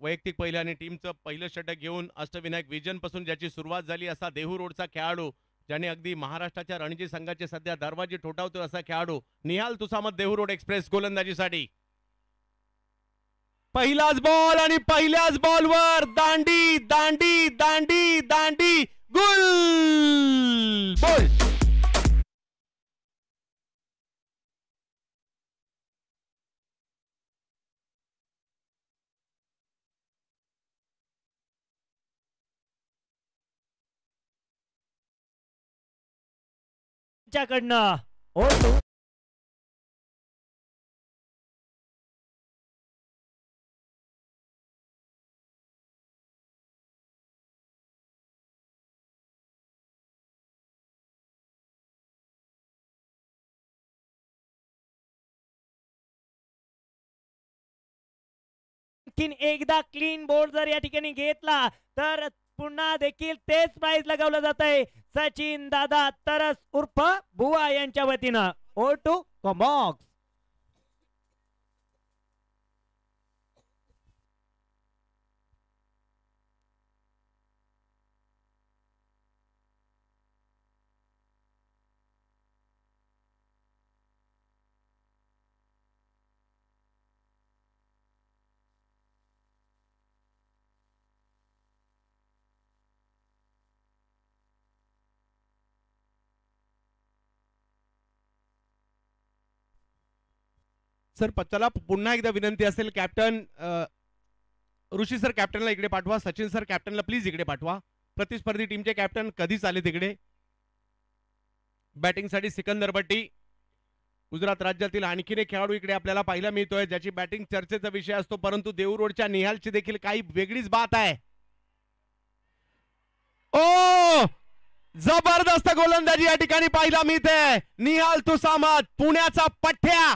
वैयक्तिक पहिलं आणि टीमचं पहिलं षटक घेऊन अष्टविनायक विजन पासून ज्याची सुरुवात झाली असा देहू रोडचा खेळाडू ज्याने अगदी महाराष्ट्राच्या रणजी संघाचे सध्या दरवाजे ठोठावतो असा खेळाडू निहाल तुसामत देहू रोड एक्सप्रेस गोलंदाजीसाठी. पहिलाच बॉल आणि पहिल्याच बॉलवर दांडी दांडी दांडी दांडी गुल बोल. कडनं O2 एकदा क्लीन बोर्ड जर या ठिकाणी घेतला तर पुन्हा देखील तेच प्राइज लगावलं जात आहे सचिन दादा तरस उर्फ बुवा यांच्या वतीनं. O2 combox. सर चला पुन्हा एकदा विनंती असेल कॅप्टन ऋषी सर कॅप्टनला इकडे पाठवा. सचिन सर कॅप्टनला प्लीज इकडे पाठवा. प्रतिस्पर्धी टीमचे कॅप्टन कधीच आले तिकडे. बॅटिंगसाठी सिकंदर बट्टी गुजरात राज्यातील आणखीन एक खेळाडू इकडे आपल्याला पाहायला मिळतोय ज्याची बॅटिंग चर्चेचा विषय असतो परंतु देहू रोडच्या निहालची देखील काही वेगळीच बात आहे. ओ जबरदस्त गोलंदाजी या ठिकाणी पाहायला मिळते. निहाल तुसामत पुण्याचा पठ्या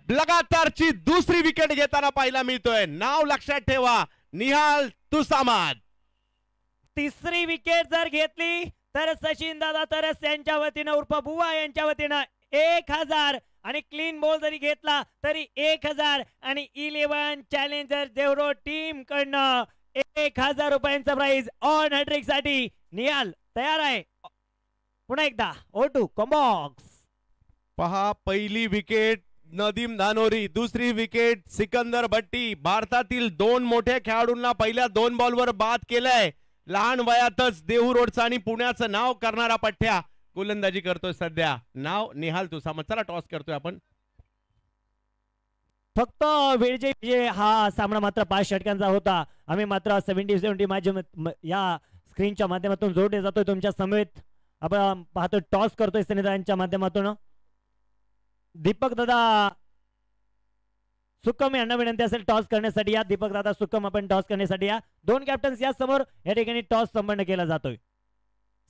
लगातारची दुसरी विकेट घेताना पाहायला मिळतोय. नाव लक्षात ठेवा निहाल तुसामत. तिसरी विकेट जर घेतली तर सचिन दादा तरस यांच्या वतीनं उर्फ बुवा यांच्या वतीनं 1000 आणि क्लीन बॉल जरी घेतला तरी 1000 आणि 11 चॅलेंजर देवरो टीम कडनं 1000 रुपयांचा प्राइज ऑन हॅट्रिक साठी निहाल तयार आहे. पुन्हा एकदा O2 कॉम्बॉक्स. पहा पहिली विकेट नदीम धानोरी, दुसरी विकेट सिकंदर भट्टी. भारतातील दोन मोठ्या खेळाडूंना पहिल्या 2 बॉलवर बाद केलंय. लहान वयातच देहू रोडचा आणि पुण्याचं नाव करणारा पठ्या गोलंदाजी करतोय सध्या. नाव निहाल तुसामत. चला टॉस करतोय आपण. फक्त वेळजे हा सामना मात्र 5 षटकांचा होता. आम्ही मात्र 70-70 माध्यम या स्क्रीनच्या माध्यमातून जोडले जातोय तुमच्या समेत. आपण पाहतो टॉस करतोय सनिदांच्या माध्यमातून. दीपक दादा सुक्कम यांना विनंती असेल टॉस करण्यासाठी या. दीपक दादा सुक्कम आपण टॉस करण्यासाठी या. 2 कॅप्टन्स या समोर या ठिकाणी टॉस संपन्न केला जातोय.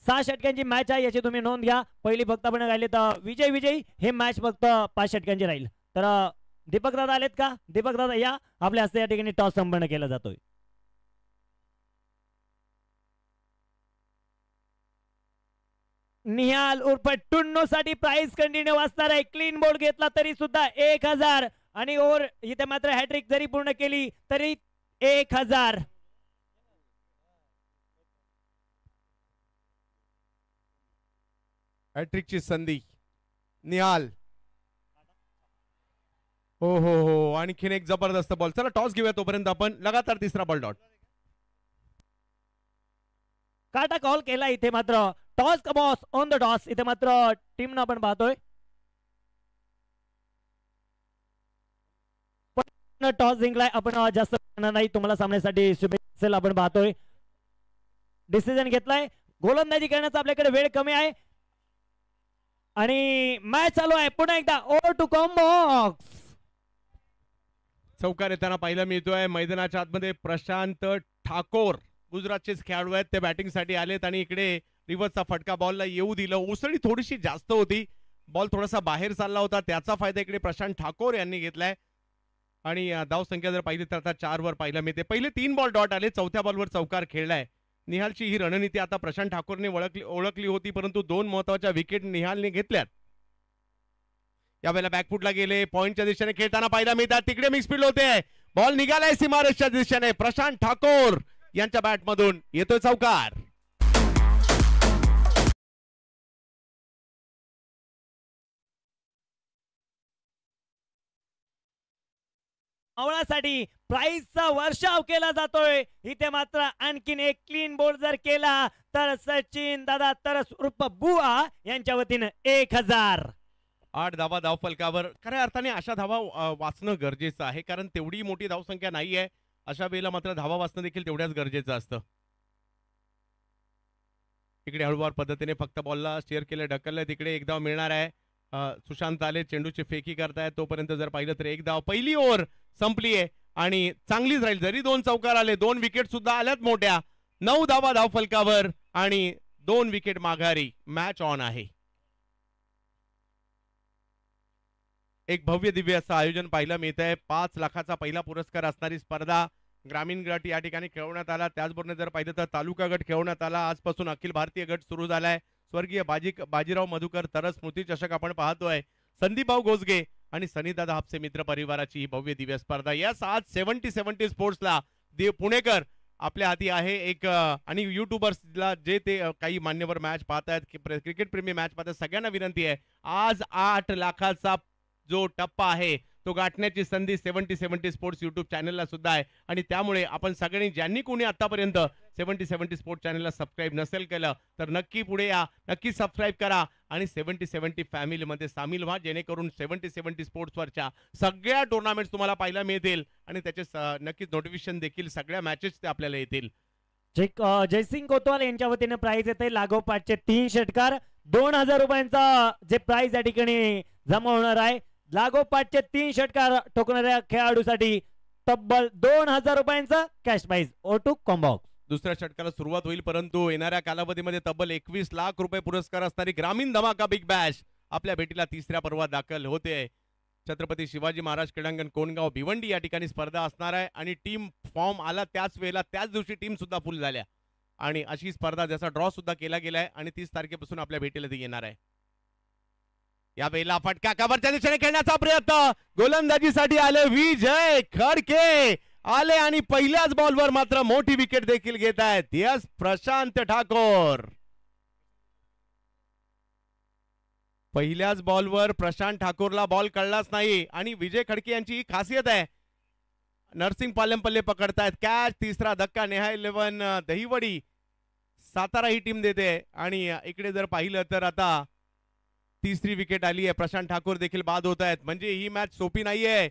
6 षटकांची मॅच आहे याची तुम्ही नोंद घ्या. पहिली फक्त आपण राहिले तर विजयी हे मॅच फक्त 5 षटकांची राहील. तर दीपक दादा आलेत का? दीपक दादा या. आपल्या हस्ते या ठिकाणी टॉस संपन्न केला जातोय. निहाल उर्फ टुन्नो साठी प्राइस कंटिन्यू असणार आहे. क्लीन बोर्ड घेतला तरी सुद्धा 1000 आणि ओव्हर इथे मात्र हॅट्रिक जरी पूर्ण केली तरी 1000. हॅट्रिकची संधी निहाल. हो आणखीन एक जबरदस्त बॉल. चला टॉस घेऊया तोपर्यंत आपण. लगातार तिसरा बॉल डॉट. काटा कॉल केला इथे मात्र टॉस का बॉस ऑन द टॉस. इथे मात्र टीम न आपण पाहतोय टॉस जिंकलाय. आपण जास्त नाही तुम्हाला सामन्यासाठी शुभेच्छा आपण पाहतोय. डिसिजन घेतलाय. गोलंदाजी करण्याचा आपल्याकडे वेळ कमी आहे आणि मॅच चालू आहे. पुन्हा एकदा ओव्हर टू कॉम्बॉक्स. चौकार येताना पाहायला मिळतोय मैदानाच्या आतमध्ये प्रशांत ठाकोर गुजरातचेच खेळाडू आहेत. ते बॅटिंगसाठी आलेत आणि इकडे रिव्हर्सचा फटका बॉलला येऊ दिलं. उसळी थोडीशी जास्त होती. बॉल थोडासा बाहेर चालला होता. त्याचा फायदा इकडे प्रशांत ठाकोर यांनी घेतलाय आणि धाव संख्या जर पाहिली तर आता 4 वर पाहायला मिळते. पहिले 3 बॉल डॉट आले. चौथ्या बॉलवर चौकार खेळलाय. निहालची ही रणनीती आता प्रशांत ठाकूरने ओळखली होती परंतु 2 महत्वाच्या विकेट निहालने घेतल्यात. यावेळेला बॅकफुटला गेले. पॉइंटच्या दिशेने खेळताना पाहायला मिळतात. तिकडे मिक्स फील्ड होते. बॉल निघालाय सीमारेषच्या दिशेने. प्रशांत ठाकूर यांच्या बॅटमधून येतोय चौकार. मावळासाठी प्राइजचा वर्षाव केला जातोय. इथे मात्र आणखीन एक क्लीन बोर्ड जर केला तर सचिन दादा तरस उर्फ बुआ यांच्या वतीनं 1000. 8 धावा धावफलकावर. खऱ्या अर्थाने अशा धावा वाचणं गरजेचं आहे कारण तेवढी मोठी धावसंख्या नाहीये. अशा वेळेला मात्र धावा वाचणं देखील तेवढ्याच गरजेचं असतं. इकडे हळूवार पद्धतीने फक्त बॉलला स्टेअर केलं ढकललं. तिकडे एक धाव मिळणार आहे. सुशांत आले चेंडूची फेकी करतायत. तोपर्यंत जर पाहिलं तर एक धाव. पहिली ओव्हर संपली आहे आणि चांगलीच राहील. जरी 2 चौकार आले 2 विकेट सुद्धा आल्यात मोठ्या. 9 धावा धावफलकावर आणि 2 विकेट माघारी. मॅच ऑन आहे. एक भव्य दिव्य असं आयोजन पाहायला मिळत आहे. 5 लाखाचा पहिला पुरस्कार असणारी स्पर्धा ग्रामीण गट या ठिकाणी खेळवण्यात आला. त्याचबरोबर जर पाहिलं तर तालुका गट खेळवण्यात आला. आजपासून अखिल भारतीय गट सुरू झालाय. स्वर्गीय बाजीराव मधुकर तरस स्मृती चषक आपण पाहतोय. संदीपभाऊ गोजगे आणि सनीदादा हापसे मित्र परिवाराची ही भव्य दिव्य स्पर्धा. यास आज 70 स्पोर्ट्सला पुणेकर आपल्या हाती आहे एक आणि युट्यूबर्सला जे ते काही मान्यवर मॅच पाहतायत क्रिकेट प्रेमी मॅच पाहतात सगळ्यांना विनंती आहे आज 8 लाखाचा जो टप्पा आहे तो गाठण्याची संधी 70 स्पोर्ट्स युट्यूब चॅनलला सुद्धा आहे आणि त्यामुळे आपण सगळ्यांनी ज्यांनी कोणी आतापर्यंत 70 स्पोर्ट्स चॅनलला सबस्क्राईब नसेल केलं तर नक्की पुढे या. नक्की सबस्क्राईब करा आणि 70 फॅमिलीमध्ये सामील व्हा जेणेकरून 70 स्पोर्ट्सवरच्या सगळ्या टुर्नामेंट्स तुम्हाला पाहायला मिळतील आणि त्याचे नक्कीच नोटिफिकेशन देखील सगळ्या मॅचेस ते आपल्याला येतील. जयसिंग कोतवाल यांच्या वतीने प्राइज येते लागोपाठचे 3 षटकार 2000 रुपयांचा जे प्राइज या ठिकाणी जमा होणार आहे. लागोपाठचे 3 षटकार ठोकणाऱ्या खेळाडूसाठी तब्बल 2000 रुपयांचा कॅश प्राइज. ओटू कॉम्बॉक्स. दुसऱ्या षटकाला सुरुवात होईल परंतु येणाऱ्या कालावधीमध्ये तब्बल 21 लाख रुपये पुरस्कार असणारी ग्रामीण धमाका बिग बॅश आपल्या भेटीला तिसऱ्या पर्वात दाखल होते. छत्रपती शिवाजी महाराज क्रीडांगण कोणगाव भिवंडी या ठिकाणी स्पर्धा असणार आहे आणि टीम फॉर्म आला त्याच वेळेला त्याच दिवशी टीम सुद्धा फुल झाल्या आणि अशी स्पर्धा ज्याचा ड्रॉ सुद्धा केला गेलाय आणि 30 तारखेपासून आपल्या भेटीला ती येणार आहे. या वेळेला फटका कव्हरच्या दिशेने खेळण्याचा प्रयत्न. गोलंदाजीसाठी आले विजय खडके आले आणि पहिल्याच बॉलवर मात्र मोठी विकेट देखील घेत आहेत. यस प्रशांत ठाकोर. पहिल्याच बॉलवर प्रशांत ठाकूरला बॉल कळलाच नाही आणि विजय खडके यांची ही खासियत आहे. नरसिंग पालेमपल्ले पकडतायत कॅच. तिसरा धक्का नेहा 11 दहिवडी सातारा ही टीम देते आणि इकडे जर पाहिलं तर आता तिसरी विकेट आली आहे. प्रशांत ठाकूर देखील बाद होत आहेत म्हणजे ही मॅच सोपी नाहीये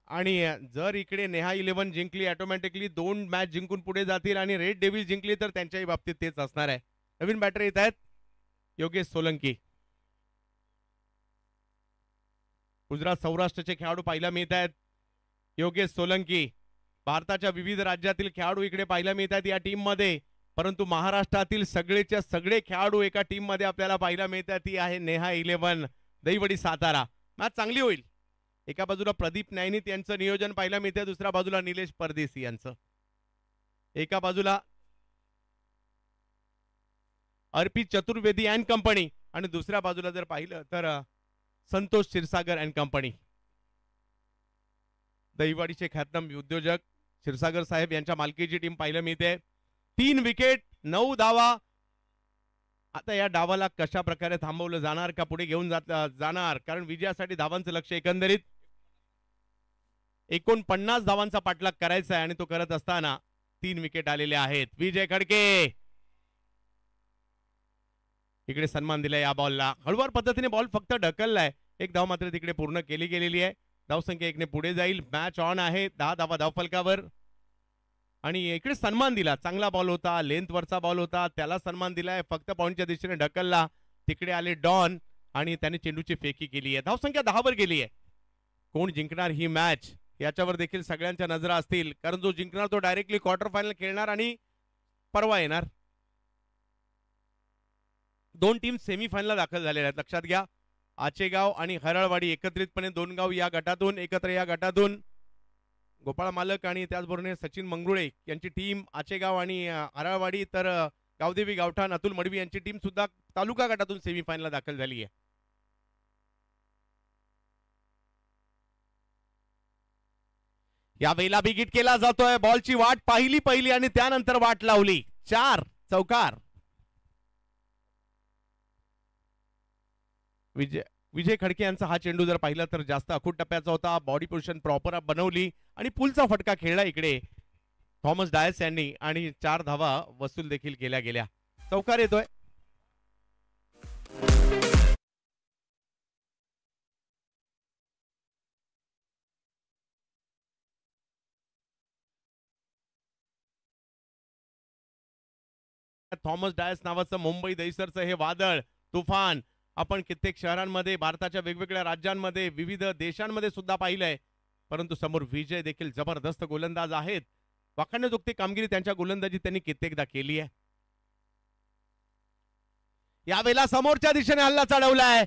आणि जर इकडे नेहा 11 जिंकली ऑटोमॅटिकली 2 मॅच जिंकून पुढे जातील आणि रेड डेव्हिल जिंकली तर त्यांच्याही बाबतीत तेच असणार आहे. नवीन बॅटर येत आहेत योगेश सोलंकी. गुजरात सौराष्ट्रचे खेळाडू पाहायला मिळत आहेत. योगेश सोलंकी भारताच्या विविध राज्यातील खेळाडू इकडे पाहायला मिळत आहेत या टीम मध्ये परंतु महाराष्ट्रातील सगळेच्या सगळे खेळाडू एका टीम मध्ये आपल्याला पाहायला मिळतात. ती आहे नेहा 11 दहिवडी सातारा. मॅच चांगली होईल. एका बाजूला प्रदीप नैनित यांचं नियोजन पाहायला मिळते दुसऱ्या बाजूला निलेश परदेशी यांचं. एका बाजूला अर्पित चतुर्वेदी अँड कंपनी आणि दुसऱ्या बाजूला जर पाहिलं तर संतोष क्षीरसागर अँड कंपनी. दहिवाडीचे ख्यातनाम उद्योजक क्षीरसागर साहेब यांच्या मालकीची टीम पाहायला मिळते. 3 विकेट 9 धावा. आता या डावाला कशा प्रकारे थांबवलं जाणार का पुढे घेऊन जाणार, कारण विजयासाठी धावांचं लक्ष एकंदरीत 49 धावांचा पाठलाग करायचा आहे आणि तो करत असताना 3 विकेट आलेले आहेत. विजय खडके इकडे सन्मान दिलाय या बॉलला. हळूवार पद्धतीने बॉल फक्त ढकललाय. 1 धाव मात्र तिकडे पूर्ण केली गेलेली आहे. धावसंख्या 1 ने पुढे जाईल. मॅच ऑन आहे. 10 धावा धावफलकावर आणि इकडे सन्मान दिला. चांगला बॉल होता, लेंथ वरचा बॉल होता, त्याला सन्मान दिलाय. फक्त पॉइंटच्या दिशेने ढकलला. तिकडे आले डॉन आणि त्याने चेंडूची फेकी केली आहे. धावसंख्या 10 वर गेली आहे. कोण जिंकणार ही मॅच याच्यावर देखील सगळ्यांच्या नजरा असतील, कारण जो जिंकणार तो डायरेक्टली क्वार्टर फायनल खेळणार आणि परवा येणार. 2 टीम सेमीफायनलला दाखल झालेल्या आहेत. लक्षात घ्या, आचेगाव आणि हरळवाडी एकत्रितपणे 2 गाव या गटातून एकत्र या गटातून गोपाळ मालक आणि त्याचबरोबर सचिन मंगरुळे यांची टीम आचेगाव आणि हरळवाडी, तर गावदेवी गावठाण अतुल मडवी यांची टीम सुद्धा तालुका गटातून सेमीफायनलला दाखल झाली आहे. या वेळेला बिग हिट केला जातोय. बॉलची वाट पहिली आणि त्यानंतर वाट लावली. 4 चौकार. विजय खडके यांचा हा चेंडू जर पाहिला तर जास्त अखूट टप्प्याचा होता. बॉडी पोझिशन प्रॉपर बनवली आणि पुलचा फटका खेळला इकडे थॉमस डायस यांनी आणि 4 धावा वसूल देखील केल्या गेल्या. चौकार येतोय. थॉमस डायस नावाचं मुंबई दहिसरचं हे वादळ तुफान आपण कित्येक शहरांमध्ये, भारताच्या वेगवेगळ्या राज्यांमध्ये, विविध देशांमध्ये सुद्धा पाहिलंय. परंतु समोर विजय देखील जबरदस्त गोलंदाज आहेत. वाखाणण्याजोगती कामगिरी त्यांच्या गोलंदाजी त्यांनी कित्येकदा केली आहे. यावेळेला समोरच्या दिशेने हल्ला चढवलाय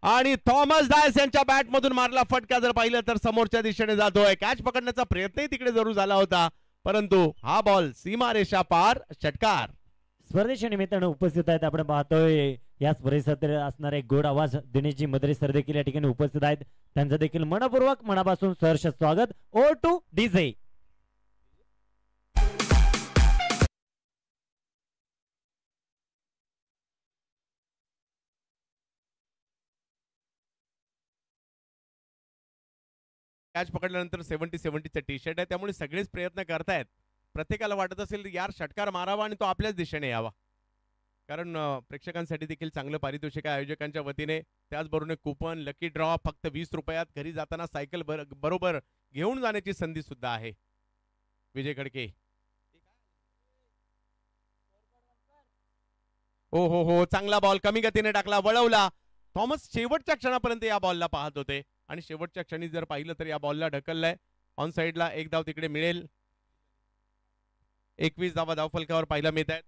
आणि थॉमस डायस यांच्या बॅट मधून मारला फटका जर पाहिलं तर समोरच्या दिशेने जातोय. कॅच पकडण्याचा प्रयत्नही तिकडे जरूर झाला होता, परंतु हा बॉल सीमारेषा पार. षटकार. स्पर्धेच्या निमित्तानं उपस्थित आहेत. आपण पाहतोय या स्पर्धेत असणारे गोड आवाज दिनेशजी मद्रे सर देखील या ठिकाणी उपस्थित आहेत. त्यांचं देखील मनपूर्वक मनापासून सहर्ष स्वागत. ओ टू डीजे. कॅच पकडल्यानंतर 70-70चं टी शर्ट आहे, त्यामुळे सगळेच प्रयत्न करतायत. प्रत्येकाला वाटत असेल यार षटकार मारावा आणि तो आपल्याच दिशेने यावा, कारण प्रेक्षकांसाठी देखील चांगलं पारितोषिक आहे आयोजकांच्या वतीने. त्याचबरोबर कुपन, लकी ड्रॉ, फक्त 20 रुपयात घरी जाताना सायकल बरोबर घेऊन जाण्याची संधी सुद्धा आहे. विजय खडके. हो हो हो, चांगला बॉल कमी गतीने टाकला, वळवला. थॉमस शेवटच्या क्षणापर्यंत या बॉलला पाहत होते आणि शेवटच्या क्षणी जर पाहिलं तर या बॉलला ढकललाय. ऑन साइडला 1 धाव तिकडे मिळेल. 21 धावा धावफलकावर पाहायला मिळत आहेत.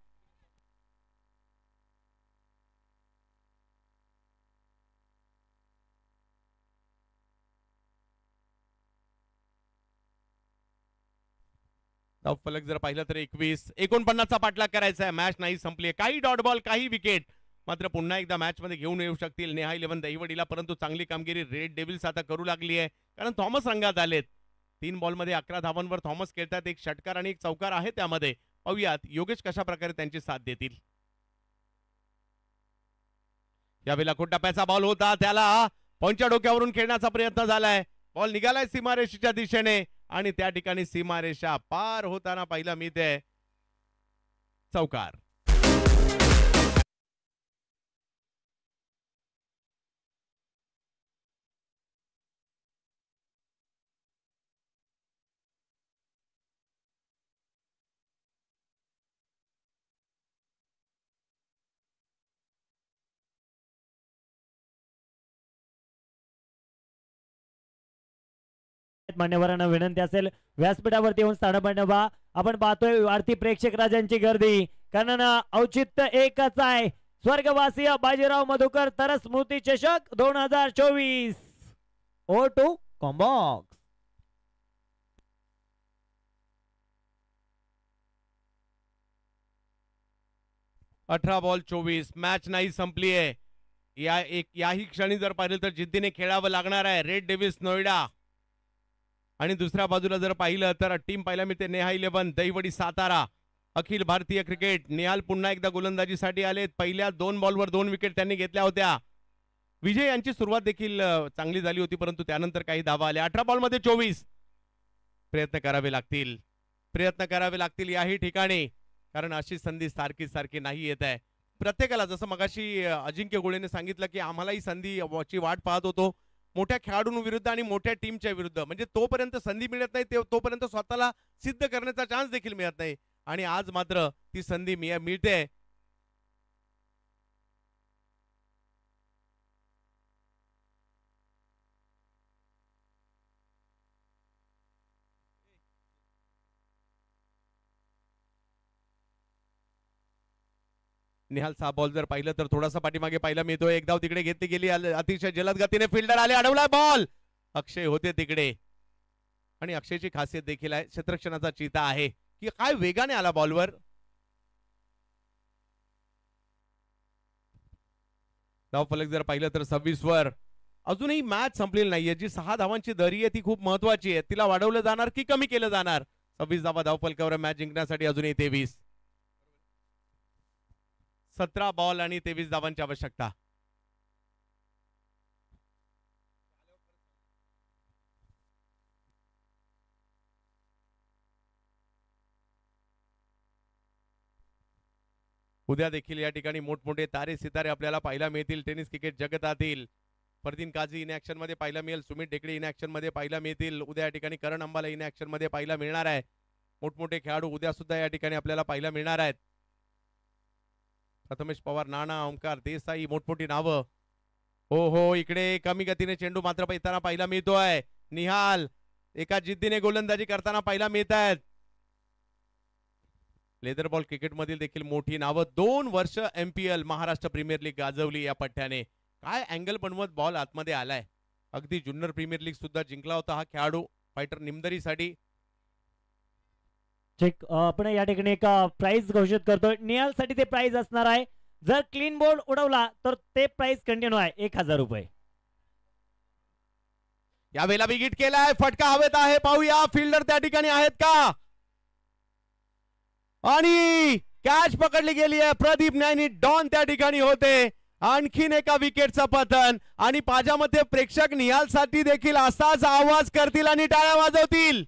धावफलक जर पाहिलं तर 21. 49चा पाठलाग करायचा आहे. मॅच नाही संपली. काही डॉट बॉल, काही विकेट मात्र पुन्हा एकदा मॅच मध्ये घेऊन येऊ शकतील नेहा 11 दहिवडीला, परंतु चांगली कामगिरी रेड डेव्हिल्स आता करू लागली आहे, कारण थॉमस रंगात आलेत. 3 बॉलमध्ये 11 धावांवर थॉमस खेळतात. 1 षटकार आणि 1 चौकार आहे त्यामध्ये. पाहूयात योगेश कशा प्रकारे त्यांची साथ देतील. यावेळेला टप्प्याचा बॉल होता, त्याला पॉइंटच्या डोक्यावरून खेळण्याचा प्रयत्न झालाय. बॉल निघालाय सीमारेषेच्या दिशेने आणि त्या ठिकाणी सीमारेषा पार होताना पाहिला मिळते. चौकार. मान्यवरांना विनंती असेल व्यासपीठावरती येऊन स्थान बनवा. आपण पाहतोय वाढती प्रेक्षक राजांची गर्दी, कारण औचित्य एकच आहे. स्वर्गवासीय बाजीराव मधुकर तरस स्मृती चषक 2024. O to combox. 18 ball 24. Match नाही संपली आहे. याही क्षणी जर पाहिलं तर जिद्दीने खेळावं लागणार आहे. रेड डेव्हिस नोएडा आणि दुसऱ्या बाजूला जर पाहिलं तर टीम पाहायला मिळते नेहा 11 दहिवडी सातारा. अखिल भारतीय क्रिकेट. निहाल पुन्हा एकदा गोलंदाजीसाठी आलेत. पहिल्या 2 बॉलवर 2 विकेट त्यांनी घेतल्या होत्या. विजय यांची सुरुवात देखील चांगली झाली होती, परंतु त्यानंतर काही धावा आल्या. 18 बॉलमध्ये 24. प्रयत्न करावे लागतील याही ठिकाणी, कारण अशी संधी सारखी सारखी नाही येत आहे प्रत्येकाला. जसं मगाशी अजिंक्य गोळेने सांगितलं की आम्हालाही संधीची वाट पाहत होतो मोठ्या खेळाडूंविरुद्ध आणि मोठ्या टीमच्या विरुद्ध. म्हणजे तोपर्यंत संधी मिळत नाही तोपर्यंत स्वतःला सिद्ध करण्याचा चान्स देखील मिळत नाही, आणि आज मात्र ती संधी मिळते. निहाल 6 बॉल जर पाहिलं तर थोडासा पाठीमागे पाहिला मिळतोय. एक धाव तिकडे घेतली गेली. अतिशय जलद गतीने फिल्डर आले, अडवलाय बॉल. अक्षय होते तिकडे, आणि अक्षयची खासियत देखील आहे, क्षेत्ररक्षणाचा चीता आहे की काय वेगाने आला बॉलवर. धावफलक जर पाहिलं तर 26 वर. अजूनही मॅच संपलेली नाहीये. जी 6 धावांची दरी आहे ती खूप महत्वाची आहे. तिला वाढवलं जाणार की कमी केलं जाणार. 26 धावा धावफलकावर. मॅच जिंकण्यासाठी अजूनही 23. 17 बॉल आणि 23 धावांची आवश्यकता. उद्या देखील या ठिकाणी मोठमोठे तारे सितारे आपल्याला पाहायला मिळतील टेनिस क्रिकेट जगतातील. फरदीन काझी इन ऍक्शन मध्ये पाहायला मिळेल. सुमित ढेकळे इन ऍक्शन मध्ये पाहायला मिळतील. उद्या या ठिकाणी करण अंबाला इन ऍक्शन मध्ये पाहायला मिळणार आहे. मोठमोठे खेळाडू उद्या सुद्धा या ठिकाणी आपल्याला पाहायला मिळणार आहेत. प्रथमेश पवार, नाना, ओंकार देसाई, मोठमोठी नावं. हो इकडे कमी गतीने चेंडू मात्र येताना पाहायला मिळतोय. निहाल एका जिद्दीने गोलंदाजी करताना पाहायला मिळत आहेत. लेदर बॉल क्रिकेट मधील देखील मोठी नावं. 2 वर्ष MPL महाराष्ट्र प्रीमियर लीग गाजवली या पट्ट्याने. काय अँगल बनवत बॉल आतमध्ये आलाय. अगदी ज्युनियर प्रीमियर लीग सुद्धा जिंकला होता हा खेळाडू फायटर निमदरीसाठी. चेक आपण या ठिकाणी एक प्राइस घोषित करतोय. निहाल साठी ते प्राइस असणार आहे, जर क्लीन बोर्ड उडवला तर ते प्राइस कंटिन्यू आहे 1000 रुपये. यावेळेला विकेट केलाय. फटका हवेत आहे. पाहूया फिल्डर त्या ठिकाणी आहेत का, आणि कॅच पकडली गेली आहे. प्रदीप नैनी डॉन त्या ठिकाणी होते. आणखीन एका विकेटचं पतन, आणि पाजामध्ये प्रेक्षक निहाल साठी देखील असाच आवाज करतील आणि टाळ्या वाजवतील.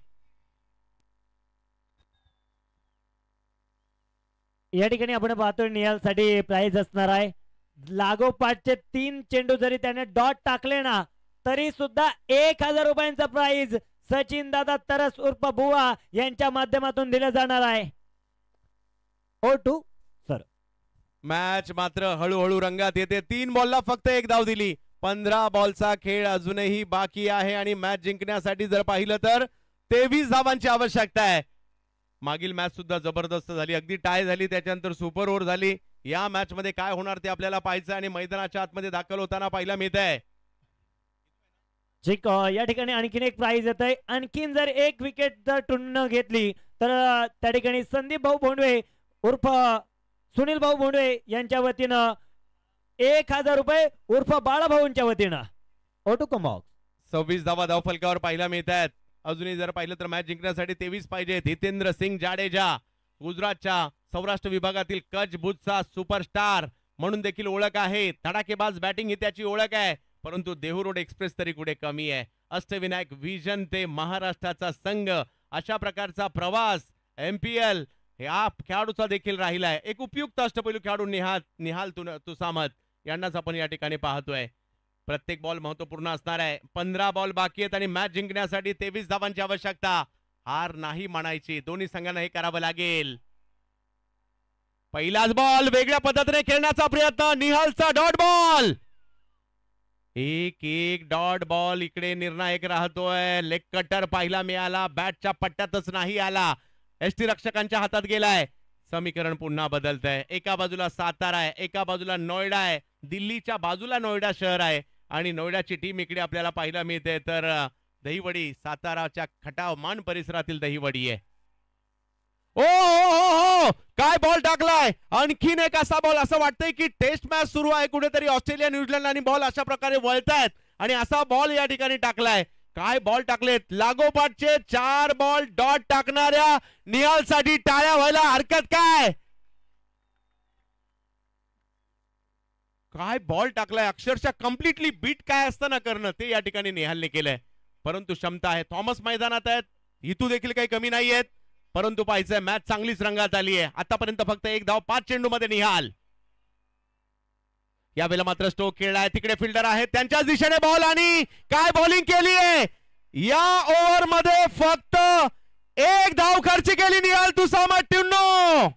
या ठिकाणी आपण पाहतोय निहाल साठी प्राइस असणार आहे, लागोपाठचे 3 चेंडू जरी त्याने डॉट टाकले ना तरी सुद्धा 1000 रुपयांचा प्राइस सचिन दादा तरस उर्फ बुवा यांच्या माध्यमातून दिला जाणार आहे. O2 sir. मॅच मात्र हळूहळू रंगात येते. 3 बॉलला फक्त 1 धाव दिली. 15 बॉलचा खेळ अजूनही बाकी आहे, आणि मॅच जिंकण्यासाठी जर पाहिलं तर 23 धावांची आवश्यकता आहे. मागील मॅच सुद्धा जबरदस्त झाली, अगदी टाय झाली, त्याच्यानंतर सुपर ओव्हर झाली. या मॅच मध्ये काय होणार ते आपल्याला पाहायचं, आणि मैदानाच्या आतमध्ये दाखल होताना पाहायला मिळत आहे. या ठिकाणी आणखीन एक प्राइस येत आहे. आणखीन जर 1 विकेट जर टुन्न घेतली तर त्या ठिकाणी संदीप भाऊ भोंडवे उर्फ सुनील भाऊ भोंडवे यांच्या वतीनं 1000 रुपये उर्फ बाळाभाऊंच्या वतीनं. O2 combox. 26 धावा धावफलकावर पाहायला मिळत आहेत. अजूनही जर पाहिलं तर मॅच जिंकण्यासाठी 23 पाहिजेत. हितेंद्र सिंग जाडेजा, गुजरातच्या सौराष्ट्र विभागातील कच भुजचा सुपरस्टार म्हणून देखील ओळख आहे. धडाकेबाज बॅटिंग ही त्याची ओळख आहे, परंतु देहू रोड एक्सप्रेस तरी कुठे कमी आहे. अष्टविनायक विजन ते महाराष्ट्राचा संघ, अशा प्रकारचा प्रवास MPL या खेळाडूचा देखील राहिलाय. एक उपयुक्त अष्टपैलू खेळाडू निहाल तुसामत यांनाच आपण या ठिकाणी पाहतोय. प्रत्येक बॉल महत्वपूर्ण असणार आहे. 15 बॉल बाकी आहेत आणि मॅच जिंकण्यासाठी 23 धावांची आवश्यकता. हार नाही मानायची, दोन्ही संघांना हे करावं लागेल. पहिलाच बॉल वेगळ्या पद्धतीने खेळण्याचा प्रयत्न. निहालचा डॉट बॉल. एक डॉट बॉल इकडे निर्णायक राहतोय. लेग कटर पाहायला मिळाला, बॅटच्या पट्ट्यातच नाही आला, एसटी रक्षकांच्या हातात गेलाय. समीकरण पुन्हा बदलतंय. एका बाजूला सातारा आहे, एका बाजूला नोएडा आहे. दिल्लीच्या बाजूला नोएडा शहर आहे, आणि नोएडाची टीम इकडे आपल्याला पाहायला मिळते. तर दहिवडी साताराच्या खटाव मान परिसरातील दहिवडी आहे. ओ हो हो हो, काय बॉल टाकलाय, आणखीन एक असा बॉल. असं वाटतंय की टेस्ट मॅच सुरू आहे कुठेतरी. ऑस्ट्रेलिया न्यूझीलंड आणि बॉल अशा प्रकारे वळतायत आणि असा बॉल या ठिकाणी टाकलाय. काय बॉल टाकलेत, लागोपाठचे 4 बॉल डॉट टाकणाऱ्या निहाल साठी टाळ्या व्हायला हरकत काय. काय बॉल टाकलाय, अक्षरशः कम्प्लिटली बीट काय असतं ना करणं, ते या ठिकाणी निहालने केलंय. परंतु क्षमता आहे, थॉमस मैदानात आहेत, हितू देखील काही कमी नाहीयेत. परंतु पाहायचंय मॅच चांगलीच रंगात आली आहे. आतापर्यंत फक्त 1 धाव 5 चेंडू मध्ये निहाल. यावेळेला मात्र स्टोक खेळलाय, तिकडे फिल्डर आहेत, त्यांच्याच दिशेने बॉल आणि काय बॉलिंग केली आहे. या ओव्हर मध्ये फक्त 1 धाव खर्च केली निहाल तुसामट्टीनो.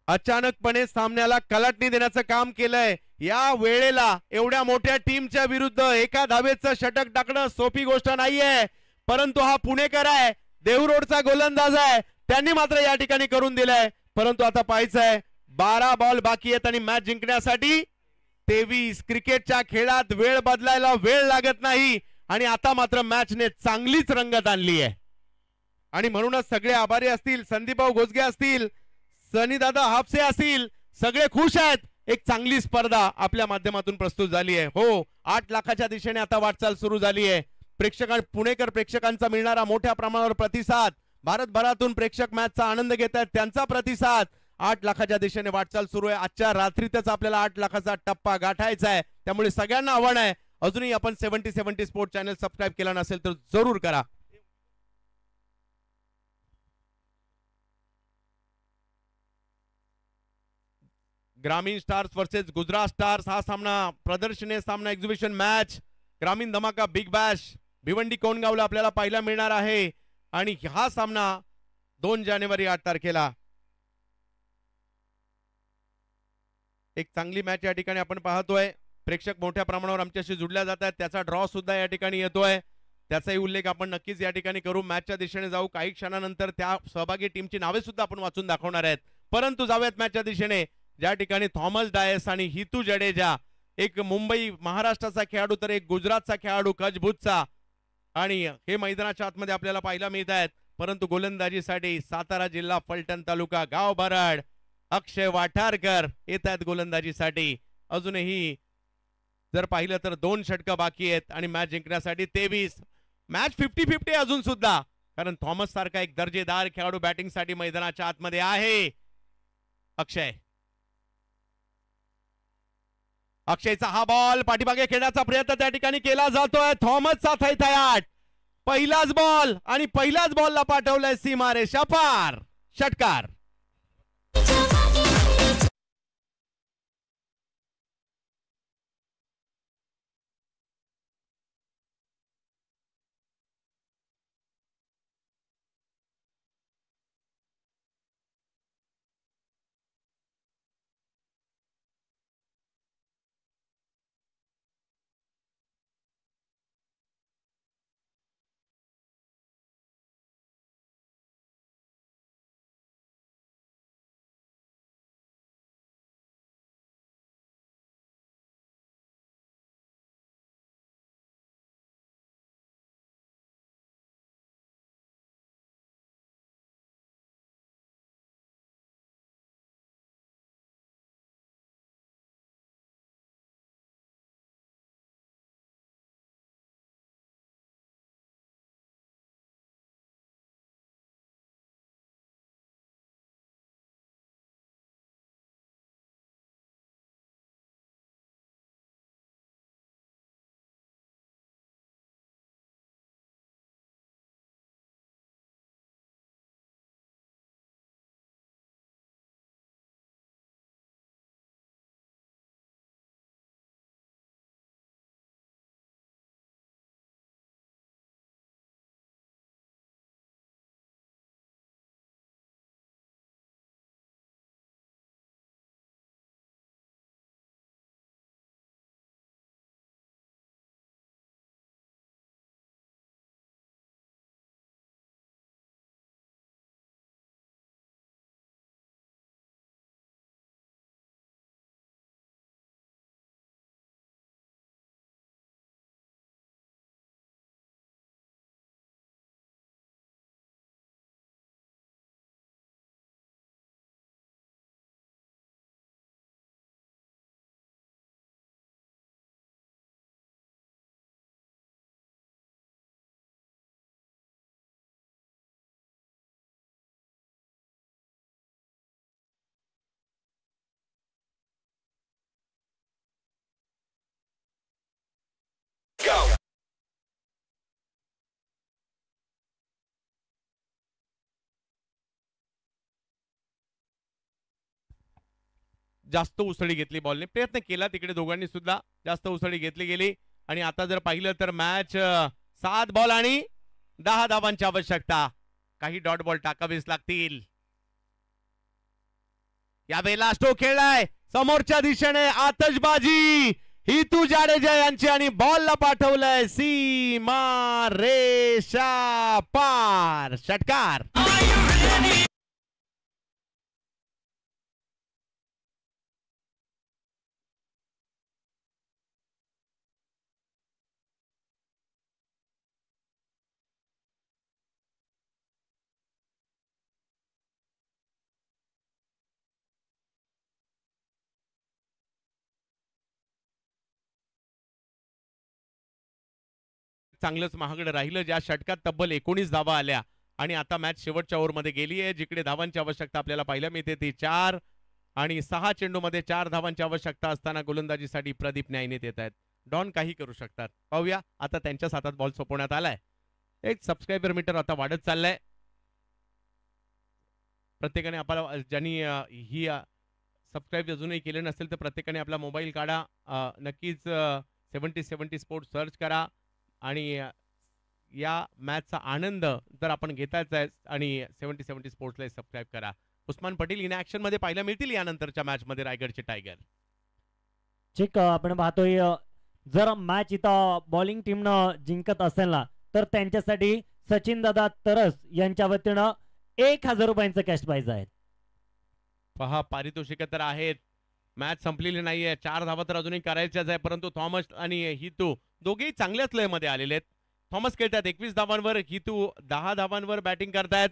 अचानकपणे सामन्याला कलाटणी देण्याचं काम केलंय. या वेळेला एवढ्या मोठ्या टीमच्या विरुद्ध एका धावेचं षटक टाकणं सोपी गोष्ट नाहीये. परंतु हा पुणेकर आहे, देहू गोलंदाज आहे, त्यांनी मात्र या ठिकाणी करून दिलंय. परंतु आता पाहायचंय, 12 बॉल बाकी आहेत आणि मॅच जिंकण्यासाठी 23. क्रिकेटच्या खेळात वेळ बदलायला वेळ लागत नाही आणि आता मात्र मॅचने चांगलीच रंगत आणली आहे. आणि म्हणूनच सगळे आभारी असतील, संदीपभाऊ घोसगे असतील, सनीदादा हापसे असतील, सगळे खुश आहेत. एक चांगली स्पर्धा आपल्या माध्यमातून प्रस्तुत झाली आहे. हो, 8 लाखाच्या दिशेने आता वाटचाल सुरू झाली आहे. पुणेकर प्रेक्षकांचा मिळणारा मोठ्या प्रमाणावर प्रतिसाद, भारतभरातून प्रेक्षक मॅचचा आनंद घेत आहेत, त्यांचा प्रतिसाद, 8 लाखाच्या दिशेने वाटचाल सुरू आहे. आजच्या रात्रीतच आपल्याला 8 लाखाचा टप्पा गाठायचा आहे. त्यामुळे सगळ्यांना आव्हान आहे, अजूनही आपण 70 स्पोर्ट चॅनल सबस्क्राईब केला नसेल तर जरूर करा. ग्रामीण स्टार्स वर्सेस गुजरात स्टार्स हा सामना प्रदर्शनीय सामना, एक्झिबिशन मॅच, ग्रामीण धमाका बिग बॅश भिवंडी कोंडगावला आपल्याला पाहायला मिळणार आहे. आणि हा सामना 2 जानेवारी 8 तारखेला. एक चांगली मॅच या ठिकाणी आपण पाहतोय. प्रेक्षक मोठ्या प्रमाणावर आमच्याशी जुडल्या जात आहेत, त्याचा ड्रॉ सुद्धा या ठिकाणी येतोय, त्याचाही उल्लेख आपण नक्कीच या ठिकाणी करू. मॅचच्या दिशेने जाऊ, काही क्षणानंतर त्या सहभागी टीमची नावे सुद्धा आपण वाचून दाखवणार आहेत. परंतु जाऊयात मॅचच्या दिशेने, ज्या ठिकाणी थॉमस डायस आणि हितू जडेजा, एक मुंबई महाराष्ट्राचा खेळाडू तर एक गुजरातचा खेळाडू कचबुजचा, आणि हे मैदानाच्या आतमध्ये आपल्याला पाहायला मिळत आहेत. परंतु गोलंदाजीसाठी सातारा जिल्हा फलटण तालुका गाव बराड अक्षय वाठारकर येत आहेत गोलंदाजीसाठी. अजूनही जर पाहिलं तर 2 षटकं बाकी आहेत आणि मॅच जिंकण्यासाठी 23. मॅच 50-50 अजून सुद्धा, कारण थॉमस सारखा एक दर्जेदार खेळाडू बॅटिंगसाठी मैदानाच्या आतमध्ये आहे. अक्षयचा हा बॉल पाठीमागे खेळण्याचा प्रयत्न त्या ठिकाणी केला जातोय. थॉमसचा थैथयाट, पहिलाच बॉल आणि पहिल्याच बॉलला पाठवलंय सीमारेषा पार. षटकार. जास्त उसळी घेतली बॉलने, प्रयत्न केला तिकडे दोघांनी सुद्धा, जास्त उसळी घेतली गेली. आणि आता जर पाहिलं तर मॅच 7 बॉल आणि 10 धावांची आवश्यकता. काही डॉट बॉल टाकावेच लागतील. यावेळेला स्ट्रोक खेळलाय समोरच्या दिशेने, आतषबाजी हितू जाडेजा यांची आणि बॉलला पाठवलंय सीमा रेषा पार. षटकार. चांगलंच महागडं राहिलं, ज्या षटकात तब्बल 19 धावा आल्या. आणि आता मॅच शेवटच्या ओव्हरमध्ये गेली आहे, जिकडे धावांची आवश्यकता आपल्याला पाहायला मिळते ती 4 आणि 6 चेंडूमध्ये 4 धावांची आवश्यकता असताना गोलंदाजीसाठी प्रदीप न्यायनीत येत आहेत. डॉन काही करू शकतात. पाहूया आता त्यांच्याच हातात बॉल सोपवण्यात आलाय. एक सबस्क्रायबर मीटर आता वाढत चाललंय. प्रत्येकाने आपला ज्यांनी ही सबस्क्राईब अजूनही केले नसेल तर प्रत्येकाने आपला मोबाईल काढा, नक्कीच 7070 स्पोर्ट्स सर्च करा आणि या मॅचचा आनंद जर आपण घेताच आहे आणि 7070 स्पोर्ट्सला सबस्क्राईब करा. उस्मान पटेल इन ऍक्शन मध्ये पाहायला मिळतील यानंतरच्या मॅच मध्ये रायगडचे टायगर. ठीक, आपण पाहतोय जर मॅच इथं बॉलिंग टीमनं जिंकत असेल ना तर त्यांच्यासाठी सचिन दादा तरस यांच्या वतीनं 1000 रुपयांचं कॅश प्राइज आहे. पहा पारितोषिक तर आहेत. मॅच संपलेली नाहीये, 4 धावा तर अजूनही करायच्याच आहे, परंतु थॉमस आणि हितू दोघेही चांगल्याच लयमध्ये आलेले आहेत. थॉमस खेळतात 21 धावांवर, हितू 10 धावांवर बॅटिंग करतायत.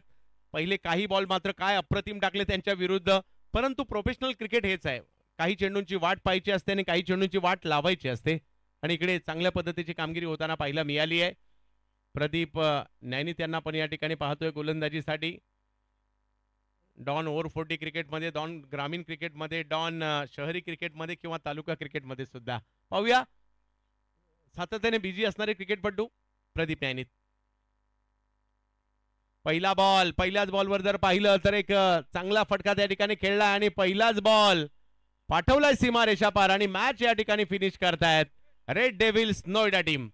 पहिले काही बॉल मात्र काय अप्रतिम टाकले त्यांच्या विरुद्ध, परंतु प्रोफेशनल क्रिकेट हेच आहे, काही चेंडूंची वाट पाहायची असते आणि काही चेंडूंची वाट लावायची असते. आणि इकडे चांगल्या पद्धतीची कामगिरी होताना पाहायला मिळाली आहे. प्रदीप न्यायनीत यांना पण या ठिकाणी पाहतोय गोलंदाजीसाठी. डॉन ओव्हर 40 क्रिकेटमध्ये, डॉन ग्रामीण क्रिकेटमध्ये, डॉन शहरी क्रिकेटमध्ये किंवा तालुका क्रिकेटमध्ये सुद्धा. पाहूया सातत्याने बिझी असणारे क्रिकेटपटू प्रदीप न्यायनीत. पहिला बॉल, पहिल्याच बॉलवर जर पाहिलं तर एक चांगला फटका त्या ठिकाणी खेळला आणि पहिलाच बॉल पाठवलाय सीमारेषा पार आणि मॅच या ठिकाणी फिनिश करतायत रेड डेव्हिल्स नोएडा टीम.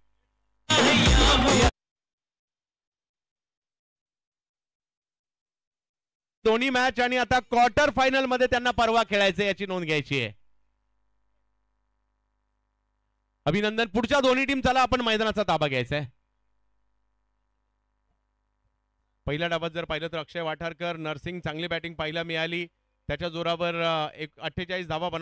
दोन्ही मॅच आणि आता क्वार्टर फायनल मध्ये त्यांना परवा खेळायचं याची नोंद घ्यायची आहे. अभिनंदन. पुढच्या दोन्ही टीम चला आपण मैदानाचा ताबा घ्यायचा आहे. पहिल्या डावात जर पाहिलं तर अक्षय वाठारकर, नरसिंग चांगली बॅटिंग पाहायला मिळाली, त्याच्या जोरावर 48 धावा बनव